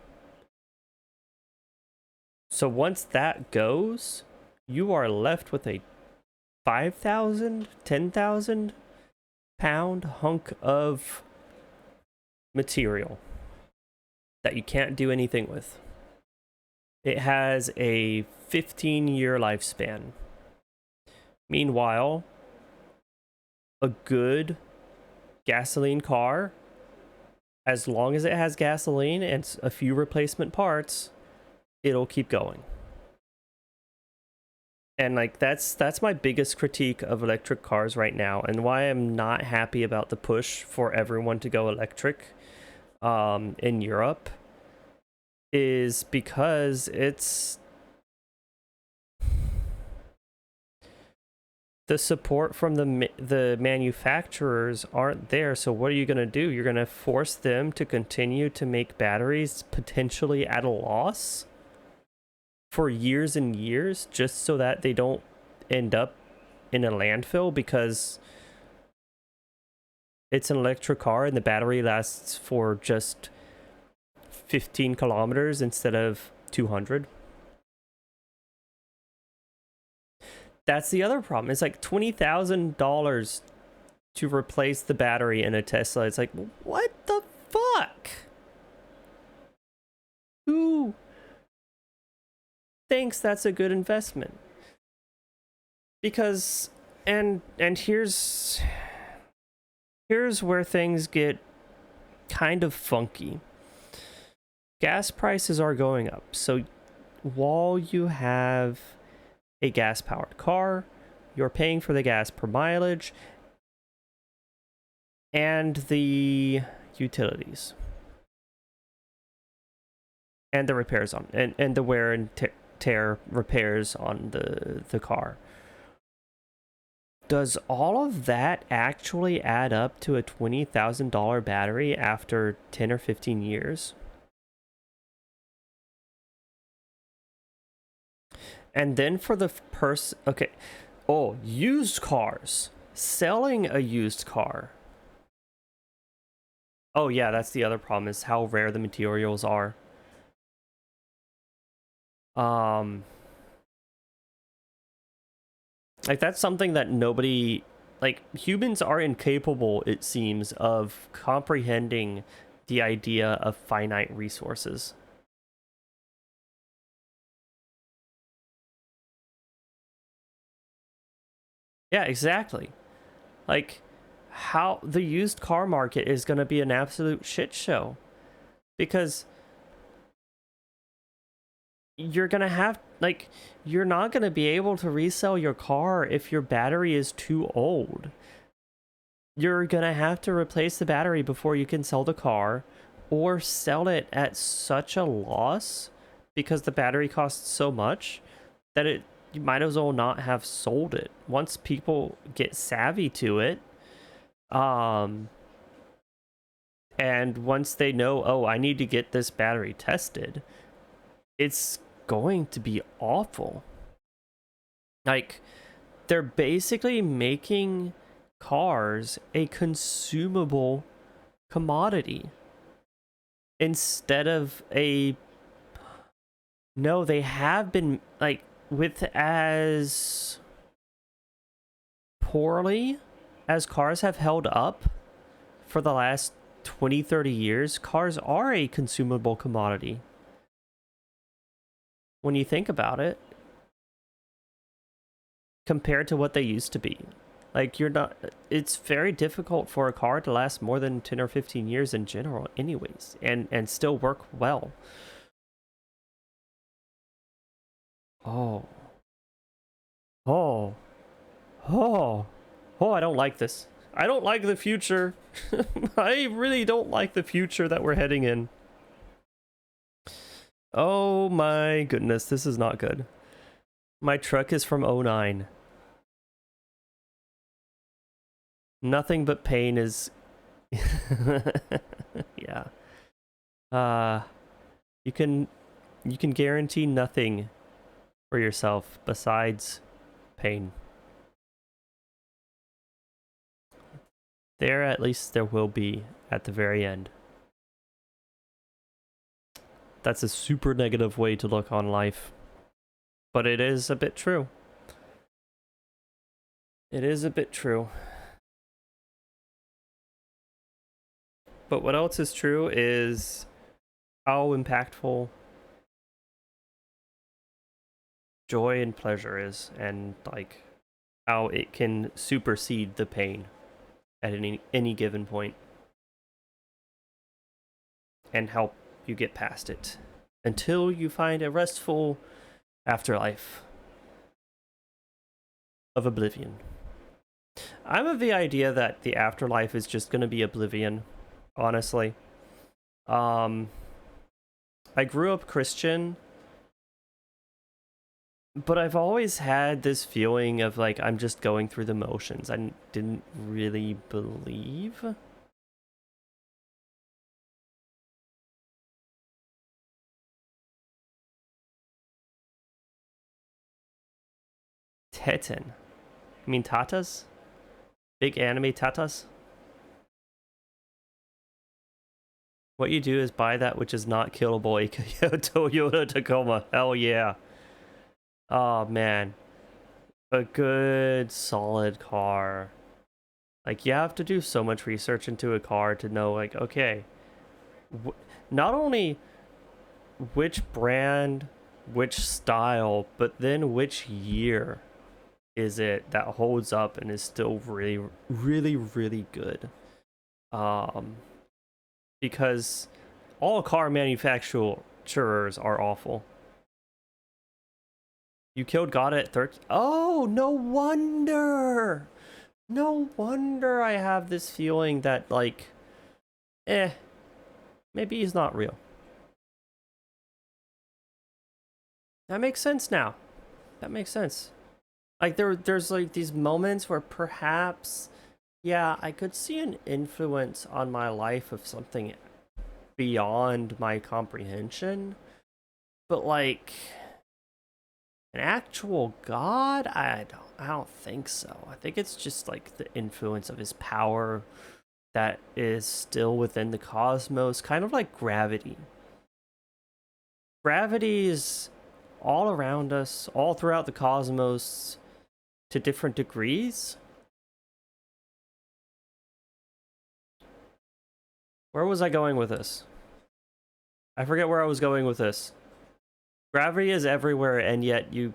S1: So once that goes, you are left with a 5,000, 10,000 pound hunk of material that you can't do anything with. It has a 15-year lifespan. Meanwhile, a good gasoline car, as long as it has gasoline and a few replacement parts, it'll keep going. And like that's my biggest critique of electric cars right now, and why I'm not happy about the push for everyone to go electric in Europe, is because it's the support from the manufacturers aren't there. So what are you going to do? You're going to force them to continue to make batteries potentially at a loss for years and years, just so that they don't end up in a landfill because it's an electric car and the battery lasts for just 15 kilometers instead of 200. That's the other problem. It's like $20,000 to replace the battery in a Tesla. It's like, what the fuck? Who thinks that's a good investment? Because, and here's where things get kind of funky. Gas prices are going up. So while you have a gas-powered car, you're paying for the gas per mileage and the utilities and the repairs on and the wear and tear repairs on the car. Does all of that actually add up to a $20,000 battery after 10 or 15 years? And then for the person, okay, oh, used cars, selling a used car. Oh yeah, that's the other problem, is how rare the materials are. Like, that's something that nobody, like, humans are incapable, it seems, of comprehending the idea of finite resources. Yeah, exactly. Like, how the used car market is going to be an absolute shit show, because you're going to have, like, you're not going to be able to resell your car if your battery is too old. You're going to have to replace the battery before you can sell the car, or sell it at such a loss because the battery costs so much that you might as well not have sold it. Once people get savvy to it, and once they know, oh, I need to get this battery tested, it's going to be awful. Like, they're basically making cars a consumable commodity instead of a... No, they have been, like, with as poorly as cars have held up for the last 20-30 years, cars are a consumable commodity. When you think about it, compared to what they used to be. Like, you're not... It's very difficult for a car to last more than 10 or 15 years in general anyways, and still work well. Oh. Oh. Oh. Oh, I don't like this. I don't like the future. I really don't like the future that we're heading in. Oh my goodness, this is not good. My truck is from '09. Nothing but pain is... yeah. You can guarantee nothing for yourself besides pain. There, at least there will be at the very end. That's a super negative way to look on life. But it is a bit true. It is a bit true. But what else is true is how impactful joy and pleasure is, and like how it can supersede the pain at any given point and help you get past it until you find a restful afterlife of oblivion. I'm of the idea that the afterlife is just going to be oblivion, honestly. I grew up Christian, but I've always had this feeling of like I'm just going through the motions. I didn't really believe. Tetten. You mean tatas? Big anime tatas? What you do is buy that which is not killable, a Toyota Tacoma. Hell yeah. Oh man. A good solid car. Like, you have to do so much research into a car to know, like, okay, not only which brand, which style, but then which year is it that holds up and is still really, really, really good. Because all car manufacturers are awful. You killed God at 13. Oh, no wonder. No wonder I have this feeling that, like, maybe he's not real. That makes sense now. That makes sense. Like, there's like these moments where perhaps, yeah, I could see an influence on my life of something beyond my comprehension. But like an actual God, I don't think so. I think it's just like the influence of his power that is still within the cosmos, kind of like gravity. Gravity is all around us, all throughout the cosmos, to different degrees. Where was I going with this? I forget where I was going with this. Gravity is everywhere, and yet you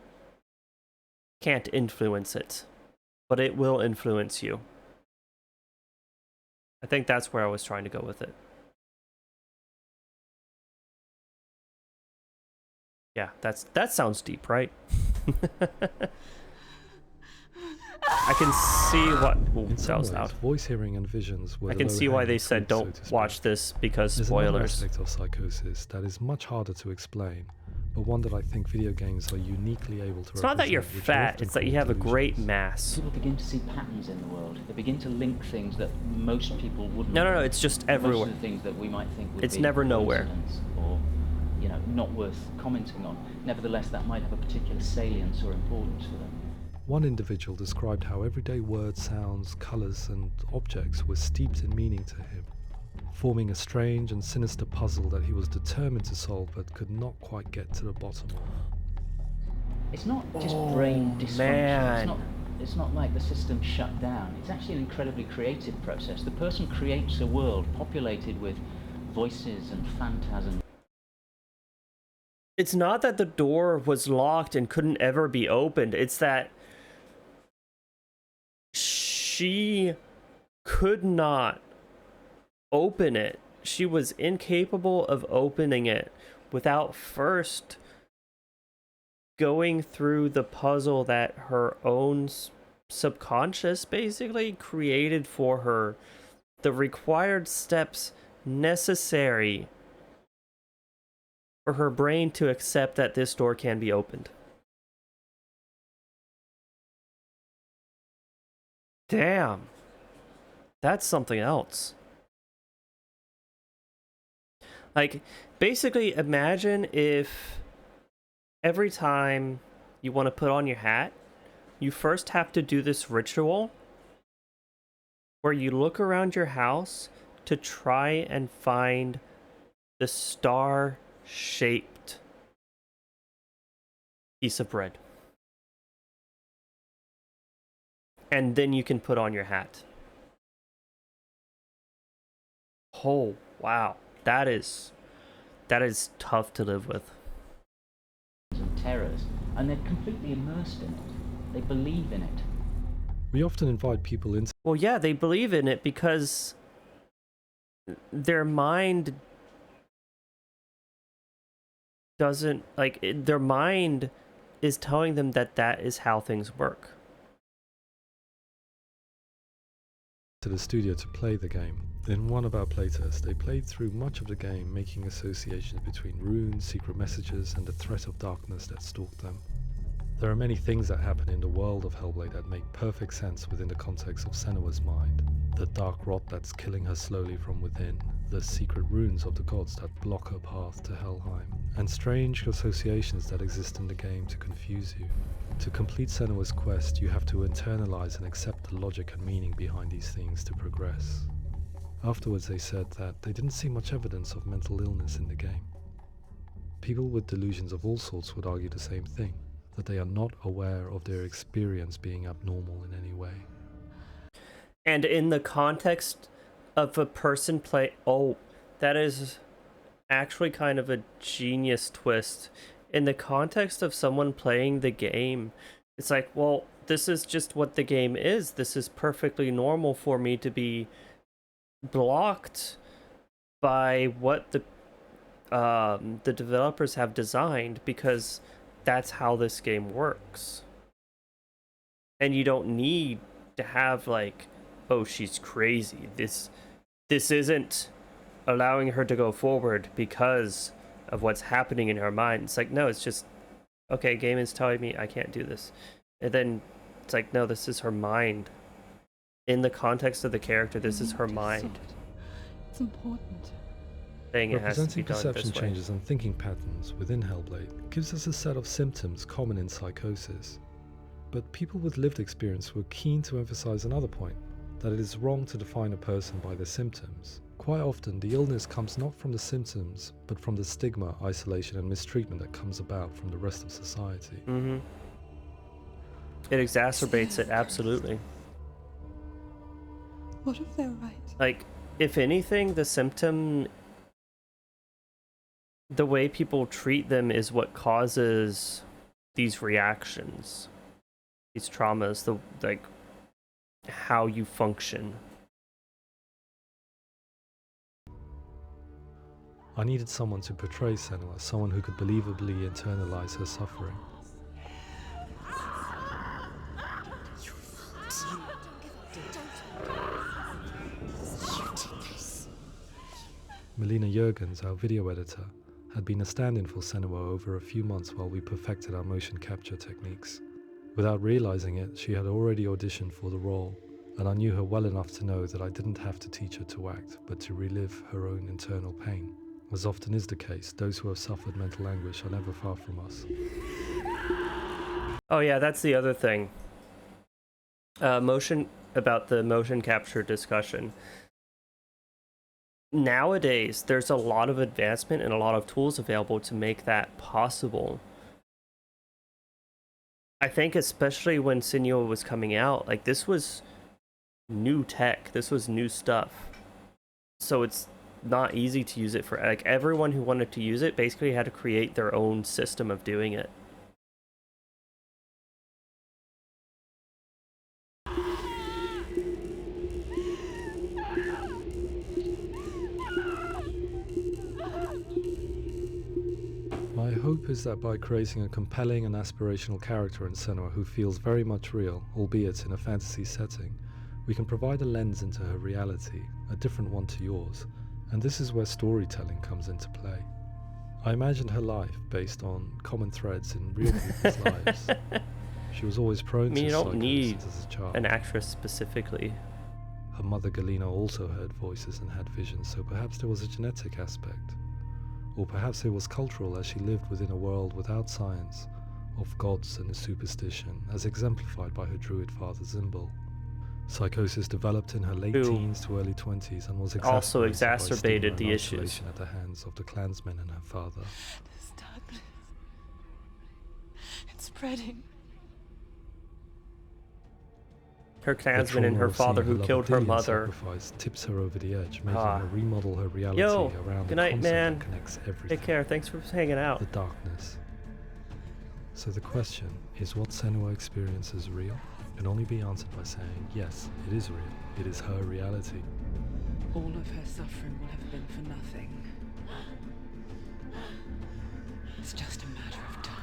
S1: can't influence it. But it will influence you. I think that's where I was trying to go with it. Yeah, that sounds deep, right? I can see what... Ooh, that was loud.
S12: Voice hearing and visions were
S1: I can see why they said don't watch this, because
S12: There's
S1: spoilers.
S12: another aspect of psychosis that is much harder to explain, but one that I think video games are uniquely able to
S1: It's not that you're fat, it's that you have a great mass.
S15: People begin to see patterns in the world. They begin to link things that most people wouldn't.
S1: No, it's just everywhere.
S15: Most of the things that we might think would
S1: It's
S15: be
S1: never nowhere.
S15: coincidence or, you know, not worth commenting on. Nevertheless, that might have a particular salience or importance for them.
S12: One individual described how everyday words, sounds, colours and objects were steeped in meaning to him, forming a strange and sinister puzzle that he was determined to solve but could not quite get to the bottom of.
S15: It's not just brain dysfunction.
S1: Man.
S15: It's not like the system shut down. It's actually an incredibly creative process. The person creates a world populated with voices and phantasms.
S1: It's not that the door was locked and couldn't ever be opened. It's that she could not open it. She was incapable of opening it without first going through the puzzle that her own subconscious basically created for her. The required steps necessary for her brain to accept that this door can be opened. Damn. That's something else. Like, basically, imagine if every time you want to put on your hat, you first have to do this ritual where you look around your house to try and find the star-shaped piece of bread. And then you can put on your hat. Oh, wow. That is tough to live with.
S15: And terrors, and they're completely immersed in it. They believe in it.
S12: We often invite people into...
S1: Well, yeah, they believe in it because their mind doesn't, like, their mind is telling them that that is how things work.
S12: To the studio to play the game. In one of our playtests, they played through much of the game, making associations between runes, secret messages, and the threat of darkness that stalked them. There are many things that happen in the world of Hellblade that make perfect sense within the context of Senua's mind. The dark rot that's killing her slowly from within, the secret runes of the gods that block her path to Helheim, and strange associations that exist in the game to confuse you. To complete Senua's quest, you have to internalize and accept the logic and meaning behind these things to progress. Afterwards, they said that they didn't see much evidence of mental illness in the game. People with delusions of all sorts would argue the same thing, that they are not aware of their experience being abnormal in any way.
S1: And in the context of a person that is actually kind of a genius twist. In the context of someone playing the game, it's like, well, this is just what the game is. This is perfectly normal for me to be blocked by what the developers have designed, because that's how this game works. And you don't need to have like, oh, she's crazy. This isn't allowing her to go forward because of what's happening in her mind. It's like, no, it's just, okay, game is telling me I can't do this. And then it's like, no, this is her mind. In the context of the character, this is her mind.
S6: It's important.
S1: Saying it has to be
S12: Representing
S1: done
S12: perception
S1: this way.
S12: changes and thinking patterns within Hellblade gives us a set of symptoms common in psychosis. But people with lived experience were keen to emphasize another point, that it is wrong to define a person by their symptoms. Quite often, the illness comes not from the symptoms, but from the stigma, isolation, and mistreatment that comes about from the rest of society.
S1: Mm-hmm. It exacerbates it, absolutely.
S6: What if they're right?
S1: Like, if anything, the symptom, the way people treat them is what causes these reactions, these traumas, like how you function.
S12: I needed someone to portray Senua, someone who could believably internalize her suffering. Melina Jurgens, our video editor, had been a stand-in for Senua over a few months while we perfected our motion capture techniques. Without realizing it, she had already auditioned for the role, and I knew her well enough to know that I didn't have to teach her to act, but to relive her own internal pain. As often is the case, those who have suffered mental anguish are never far from us.
S1: Oh yeah, that's the other thing. About the motion capture discussion. Nowadays, there's a lot of advancement and a lot of tools available to make that possible. I think especially when Senua was coming out, like, this was new tech, this was new stuff. So it's not easy to use it for, like, everyone who wanted to use it basically had to create their own system of doing it.
S12: My hope is that by creating a compelling and aspirational character in Senua who feels very much real, albeit in a fantasy setting, we can provide a lens into her reality, a different one to yours, and this is where storytelling comes into play. I imagined her life based on common threads in real people's lives. She was always prone to
S1: you don't need
S12: as a child.
S1: an actress specifically.
S12: Her mother Galina also heard voices and had visions, so perhaps there was a genetic aspect. Or perhaps it was cultural, as she lived within a world without science, of gods and superstition, as exemplified by her druid father Zimbal. Psychosis developed in her late teens to early 20s and was
S1: also
S12: exacerbated
S1: exacerbated the issues
S12: at the hands of the clansmen and her father.
S6: This darkness. It's spreading.
S1: Her clansmen and her father who killed her mother.
S12: Sacrifice tips her over the edge, making her remodel her reality
S1: Yo,
S12: around
S1: good
S12: the
S1: night,
S12: concept
S1: man.
S12: that connects everything.
S1: Take care. Thanks for hanging out.
S12: The darkness. So the question is, what Senua experiences real? Can only be answered by saying, yes, it is real. It is her reality.
S9: All of her suffering will have been for nothing. It's just a matter of time.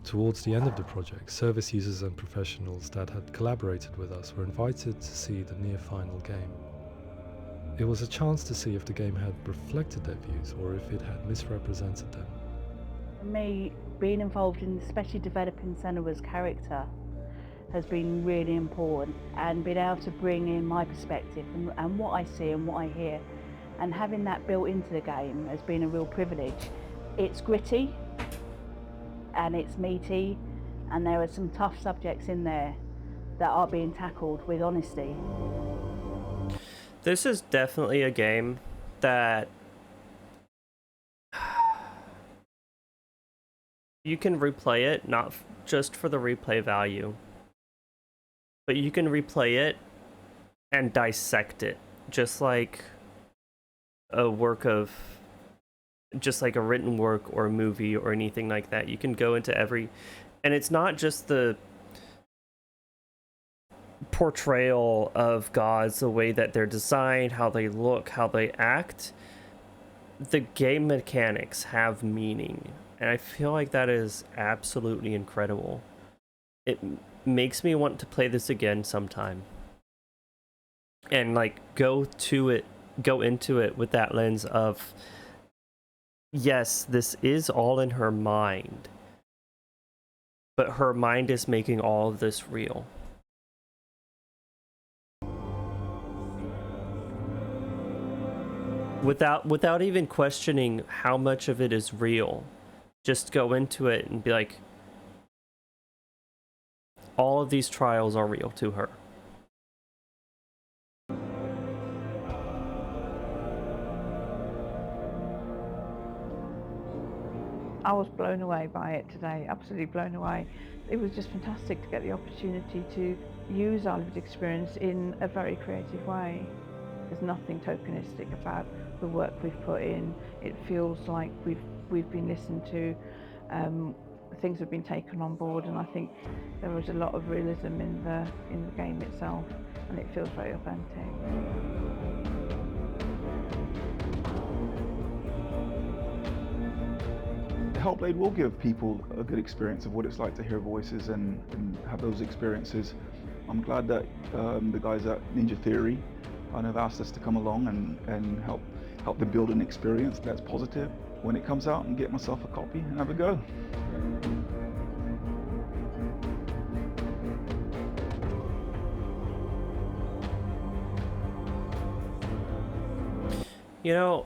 S12: Towards the end of the project, service users and professionals that had collaborated with us were invited to see the near-final game. It was a chance to see if the game had reflected their views or if it had misrepresented them.
S17: For me, being involved in especially developing Senua's character has been really important, and being able to bring in my perspective and what I see and what I hear, and having that built into the game has been a real privilege. It's gritty and it's meaty, and there are some tough subjects in there that are being tackled with honesty.
S1: This is definitely a game that you can replay it, not just for the replay value, but you can replay it and dissect it, just like a written work or a movie or anything like that. You can go into and it's not just the portrayal of gods, the way that they're designed, how they look, how they act. The game mechanics have meaning, and I feel like that is absolutely incredible. It makes me want to play this again sometime, and like go into it with that lens of, yes, this is all in her mind, but her mind is making all of this real. Without even questioning how much of it is real, just go into it and be like, all of these trials are real to her.
S17: I was blown away by it today, absolutely blown away. It was just fantastic to get the opportunity to use our lived experience in a very creative way. There's nothing tokenistic about the work we've put in. It feels like we've been listened to, things have been taken on board, and I think there was a lot of realism in the game itself, and it feels very authentic.
S19: Hellblade will give people a good experience of what it's like to hear voices and have those experiences. I'm glad that the guys at Ninja Theory have asked us to come along and help them build an experience that's positive when it comes out, and get myself a copy and have a go.
S1: You know,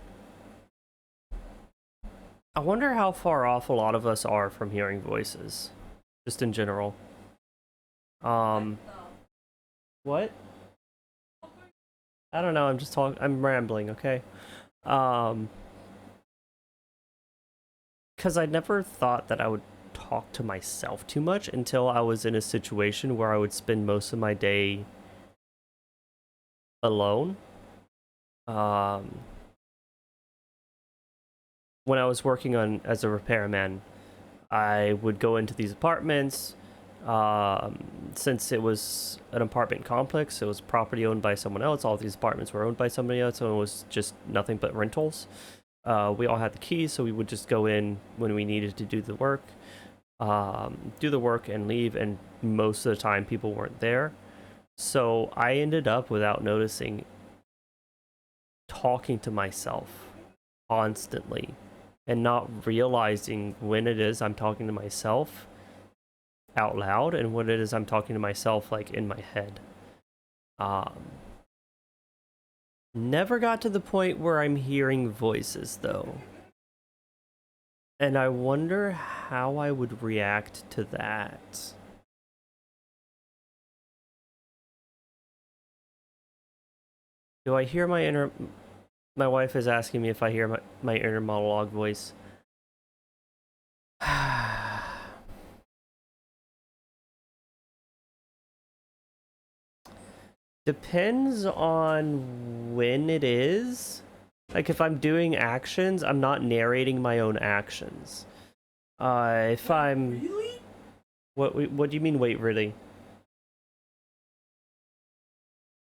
S1: I wonder how far off a lot of us are from hearing voices, just in general. What? I don't know, I'm rambling, okay? Because I never thought that I would talk to myself too much until I was in a situation where I would spend most of my day alone. When I was working as a repairman, I would go into these apartments. Since it was an apartment complex, it was property owned by someone else. All these apartments were owned by somebody else, so it was just nothing but rentals. We all had the keys, so we would just go in when we needed to do the work and leave, and most of the time people weren't there. So I ended up, without noticing, talking to myself constantly and not realizing when it is I'm talking to myself out loud and when it is I'm talking to myself like in my head. Never got to the point where I'm hearing voices though. And I wonder how I would react to that. Do I hear my inner... My wife is asking me if I hear my inner monologue voice. Depends on when it is. Like if I'm doing actions, I'm not narrating my own actions. If I'm...
S20: Really?
S1: What do you mean, wait, really?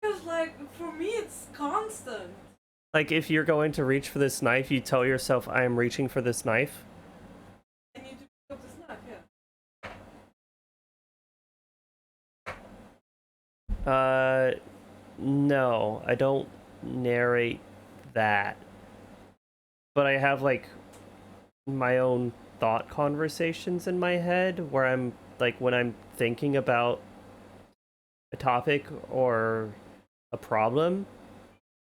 S20: Because, like, for me, it's constant.
S1: Like, if you're going to reach for this knife, you tell yourself, I am reaching for this knife.
S20: I need to pick up this knife, yeah.
S1: No, I don't narrate that. But I have, like, my own thought conversations in my head where I'm, like, when I'm thinking about a topic or a problem,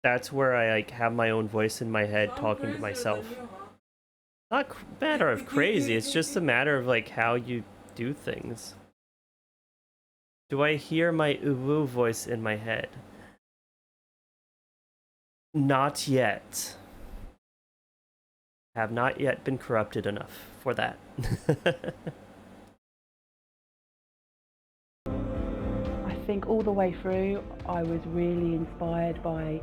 S1: that's where I like have my own voice in my head talking to myself. Not a matter of crazy, it's just a matter of like how you do things. Do I hear my uwu voice in my head? Not yet. Have not yet been corrupted enough for that.
S17: I think all the way through, I was really inspired by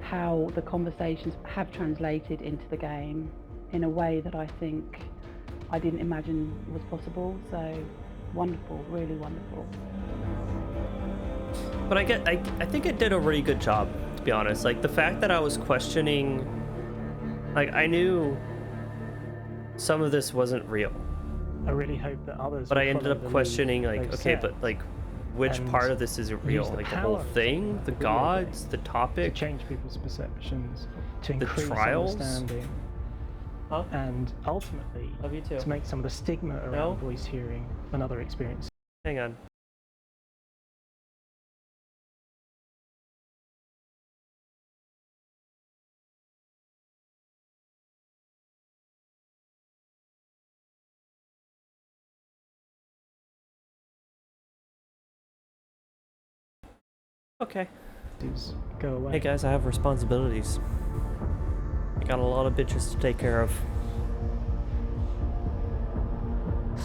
S17: how the conversations have translated into the game in a way that I think I didn't imagine was possible. So wonderful, really wonderful.
S1: But I think it did a really good job, to be honest. Like the fact that I was questioning, like I knew some of this wasn't real.
S16: I really hope that others.
S1: But
S16: will
S1: I ended
S16: follow
S1: up
S16: the
S1: questioning,
S16: lead
S1: like,
S16: they've
S1: okay,
S16: set
S1: but like, which
S16: and
S1: part of this isn't real?
S16: use the
S1: Like the whole
S16: power
S1: thing, the
S16: of the
S1: gods, the topic,
S16: to change people's perceptions, to
S1: the
S16: increase
S1: trials.
S16: understanding, and ultimately
S1: Love you too.
S16: to make some of the stigma around
S1: No?
S16: voice hearing another experience.
S1: Hang on. Okay.
S16: Go away.
S1: Hey guys, I have responsibilities. I got a lot of bitches to take care of.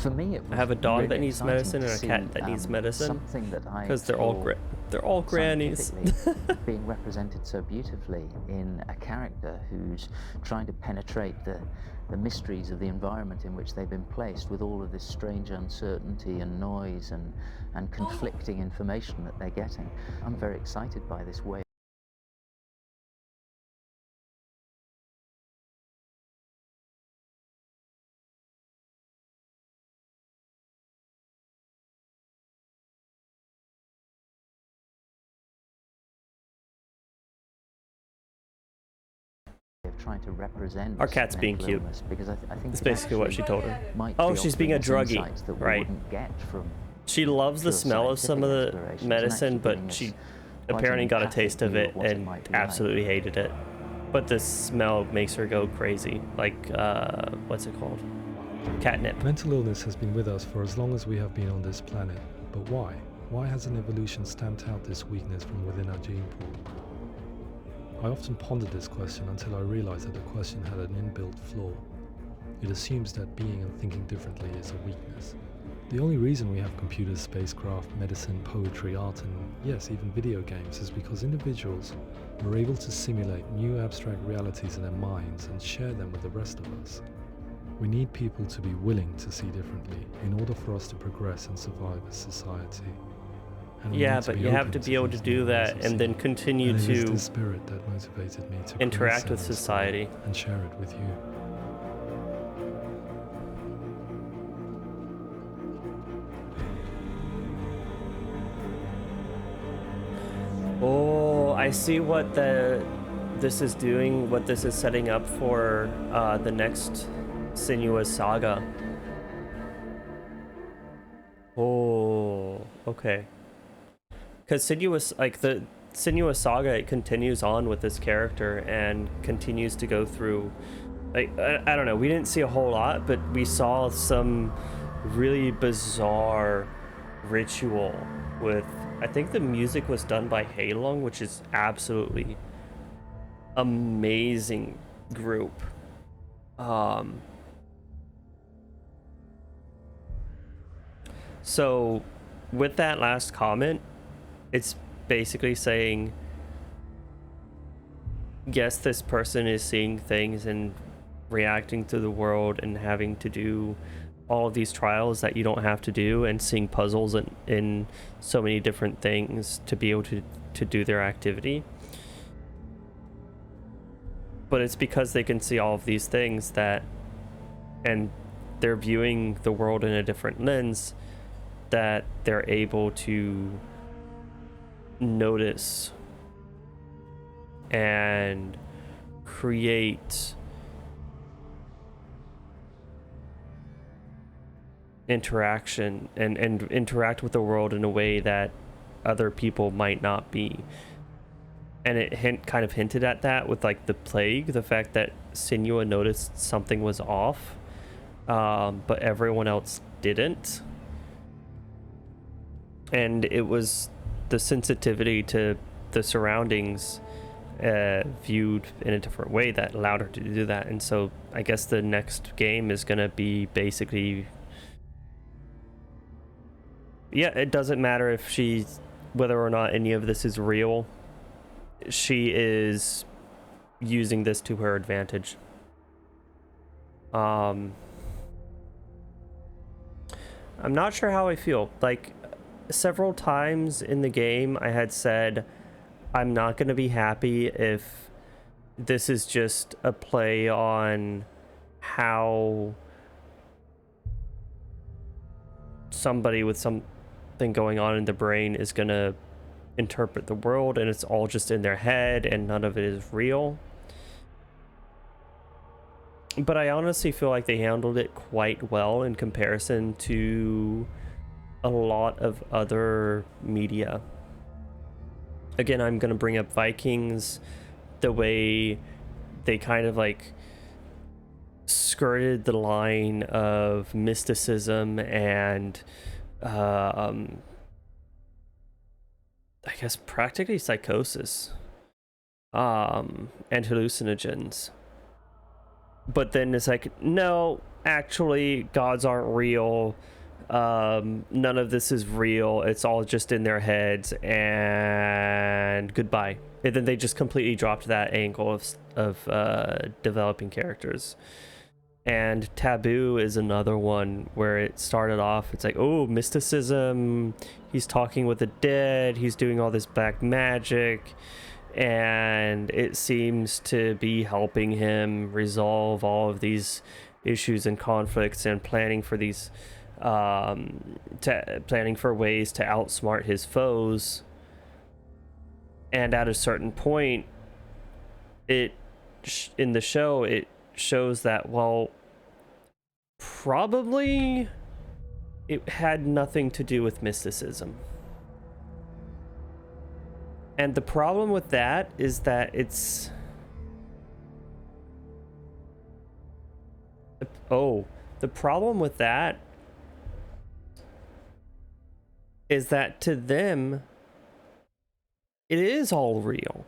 S13: For me, it was
S1: I have a dog
S13: really
S1: that needs
S13: exciting
S1: medicine
S13: to
S1: and a
S13: see,
S1: cat that needs medicine.
S13: Something that I
S1: Because they're all
S13: explore
S1: grannies.
S13: scientifically being represented so beautifully in a character who's trying to penetrate the mysteries of the environment in which they've been placed, with all of this strange uncertainty and noise and conflicting information that they're getting. I'm very excited by this way. Of trying to represent
S1: Our cat's being
S13: mental
S1: cute.
S13: illness, because I think
S1: That's
S13: it
S1: basically what she
S13: actually
S1: told her.
S13: might
S1: Oh,
S13: be
S1: she's being a
S13: offering us
S1: druggie,
S13: insights that we
S1: right?
S13: wouldn't get from
S1: She loves the
S13: pure
S1: smell of some of
S13: scientific
S1: the
S13: explorations, and
S1: medicine,
S13: actually
S1: but
S13: giving us
S1: she
S13: quite
S1: apparently
S13: an
S1: got a
S13: empathic
S1: taste of
S13: view
S1: it
S13: what it
S1: and
S13: might be like.
S1: absolutely hated it. But the smell makes her go crazy. Like, what's it called? Catnip.
S12: Mental illness has been with us for as long as we have been on this planet. But why? Why hasn't evolution stamped out this weakness from within our gene pool? I often pondered this question until I realized that the question had an inbuilt flaw. It assumes that being and thinking differently is a weakness. The only reason we have computers, spacecraft, medicine, poetry, art, and yes, even video games is because individuals are able to simulate new abstract realities in their minds and share them with the rest of us. We need people to be willing to see differently in order for us to progress and survive as society.
S1: Yeah, but you have to be able to do that and then continue
S12: and it is
S1: to
S12: the spirit that motivated me to
S1: interact
S12: create
S1: with
S12: Seven
S1: society
S12: and share it with you.
S1: Oh, I see what this is doing, what this is setting up for the next Senua's Saga. Oh, okay. Because the Senua's Saga, it continues on with this character and continues to go through, like, I don't know, we didn't see a whole lot, but we saw some really bizarre ritual with, I think the music was done by Heilong, which is absolutely amazing group. So with that last comment, it's basically saying, yes, this person is seeing things and reacting to the world and having to do all of these trials that you don't have to do, and seeing puzzles in so many different things to be able to do their activity. But it's because they can see all of these things and they're viewing the world in a different lens, that they're able to notice and create interaction and interact with the world in a way that other people might not be. And it kind of hinted at that with like the plague, the fact that Senua noticed something was off, but everyone else didn't. And it was the sensitivity to the surroundings viewed in a different way that allowed her to do that. And so I guess the next game is going to be basically, yeah, it doesn't matter if whether or not any of this is real, she is using this to her advantage. I'm not sure how I feel. Like, several times in the game I had said I'm not going to be happy if this is just a play on how somebody with something going on in the brain is going to interpret the world, and it's all just in their head and none of it is real. But I honestly feel like they handled it quite well in comparison to a lot of other media. Again, I'm going to bring up Vikings, the way they kind of like skirted the line of mysticism and I guess practically psychosis and hallucinogens. But then it's like, no, actually gods aren't real. None of this is real. It's all just in their heads, and goodbye. And then they just completely dropped that angle of developing characters. And Taboo is another one where it started off, it's like, oh, mysticism, he's talking with the dead, he's doing all this black magic, and it seems to be helping him resolve all of these issues and conflicts and planning for these planning for ways to outsmart his foes. And at a certain point, in the show, it shows that, well, probably it had nothing to do with mysticism. And the problem with that is that it's Oh, the problem with that is that to them, it is all real.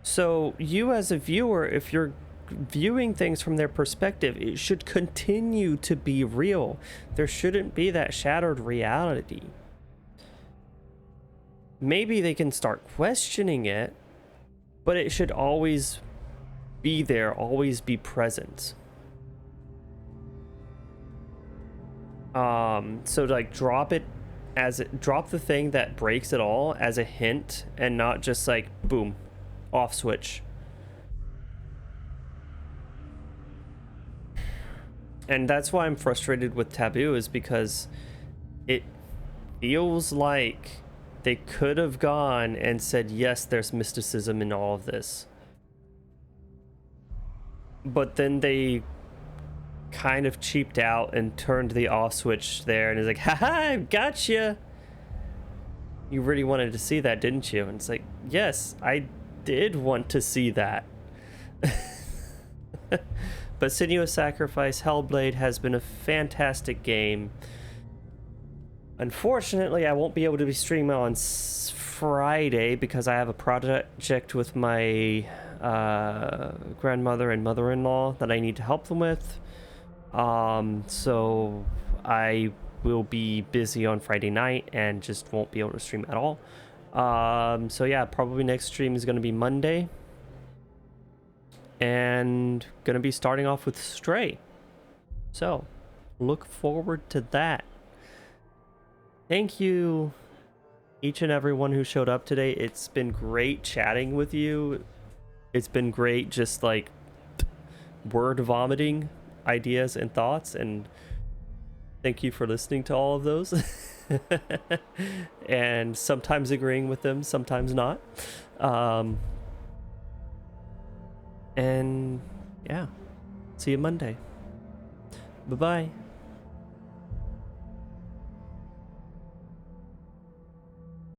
S1: So you as a viewer, if you're viewing things from their perspective, it should continue to be real. There shouldn't be that shattered reality. Maybe they can start questioning it, but it should always be there, always be present. So like drop the thing that breaks it all as a hint, and not just like boom, off switch. And that's why I'm frustrated with Taboo, is because it feels like they could have gone and said, yes, there's mysticism in all of this. But then they kind of cheaped out and turned the off switch there, and is like, haha, gotcha. You really wanted to see that, didn't you? And it's like, yes, I did want to see that. But Sinuous Sacrifice Hellblade has been a fantastic game. Unfortunately, I won't be able to be streaming on Friday because I have a project with my grandmother and mother-in-law that I need to help them with. So I will be busy on Friday night and just won't be able to stream at all. So yeah, probably next stream is going to be Monday. And going to be starting off with Stray. So look forward to that. Thank you, each and everyone who showed up today. It's been great chatting with you. It's been great just like word vomiting ideas and thoughts, and thank you for listening to all of those. And sometimes agreeing with them, sometimes not. And yeah, see you Monday. Bye-bye.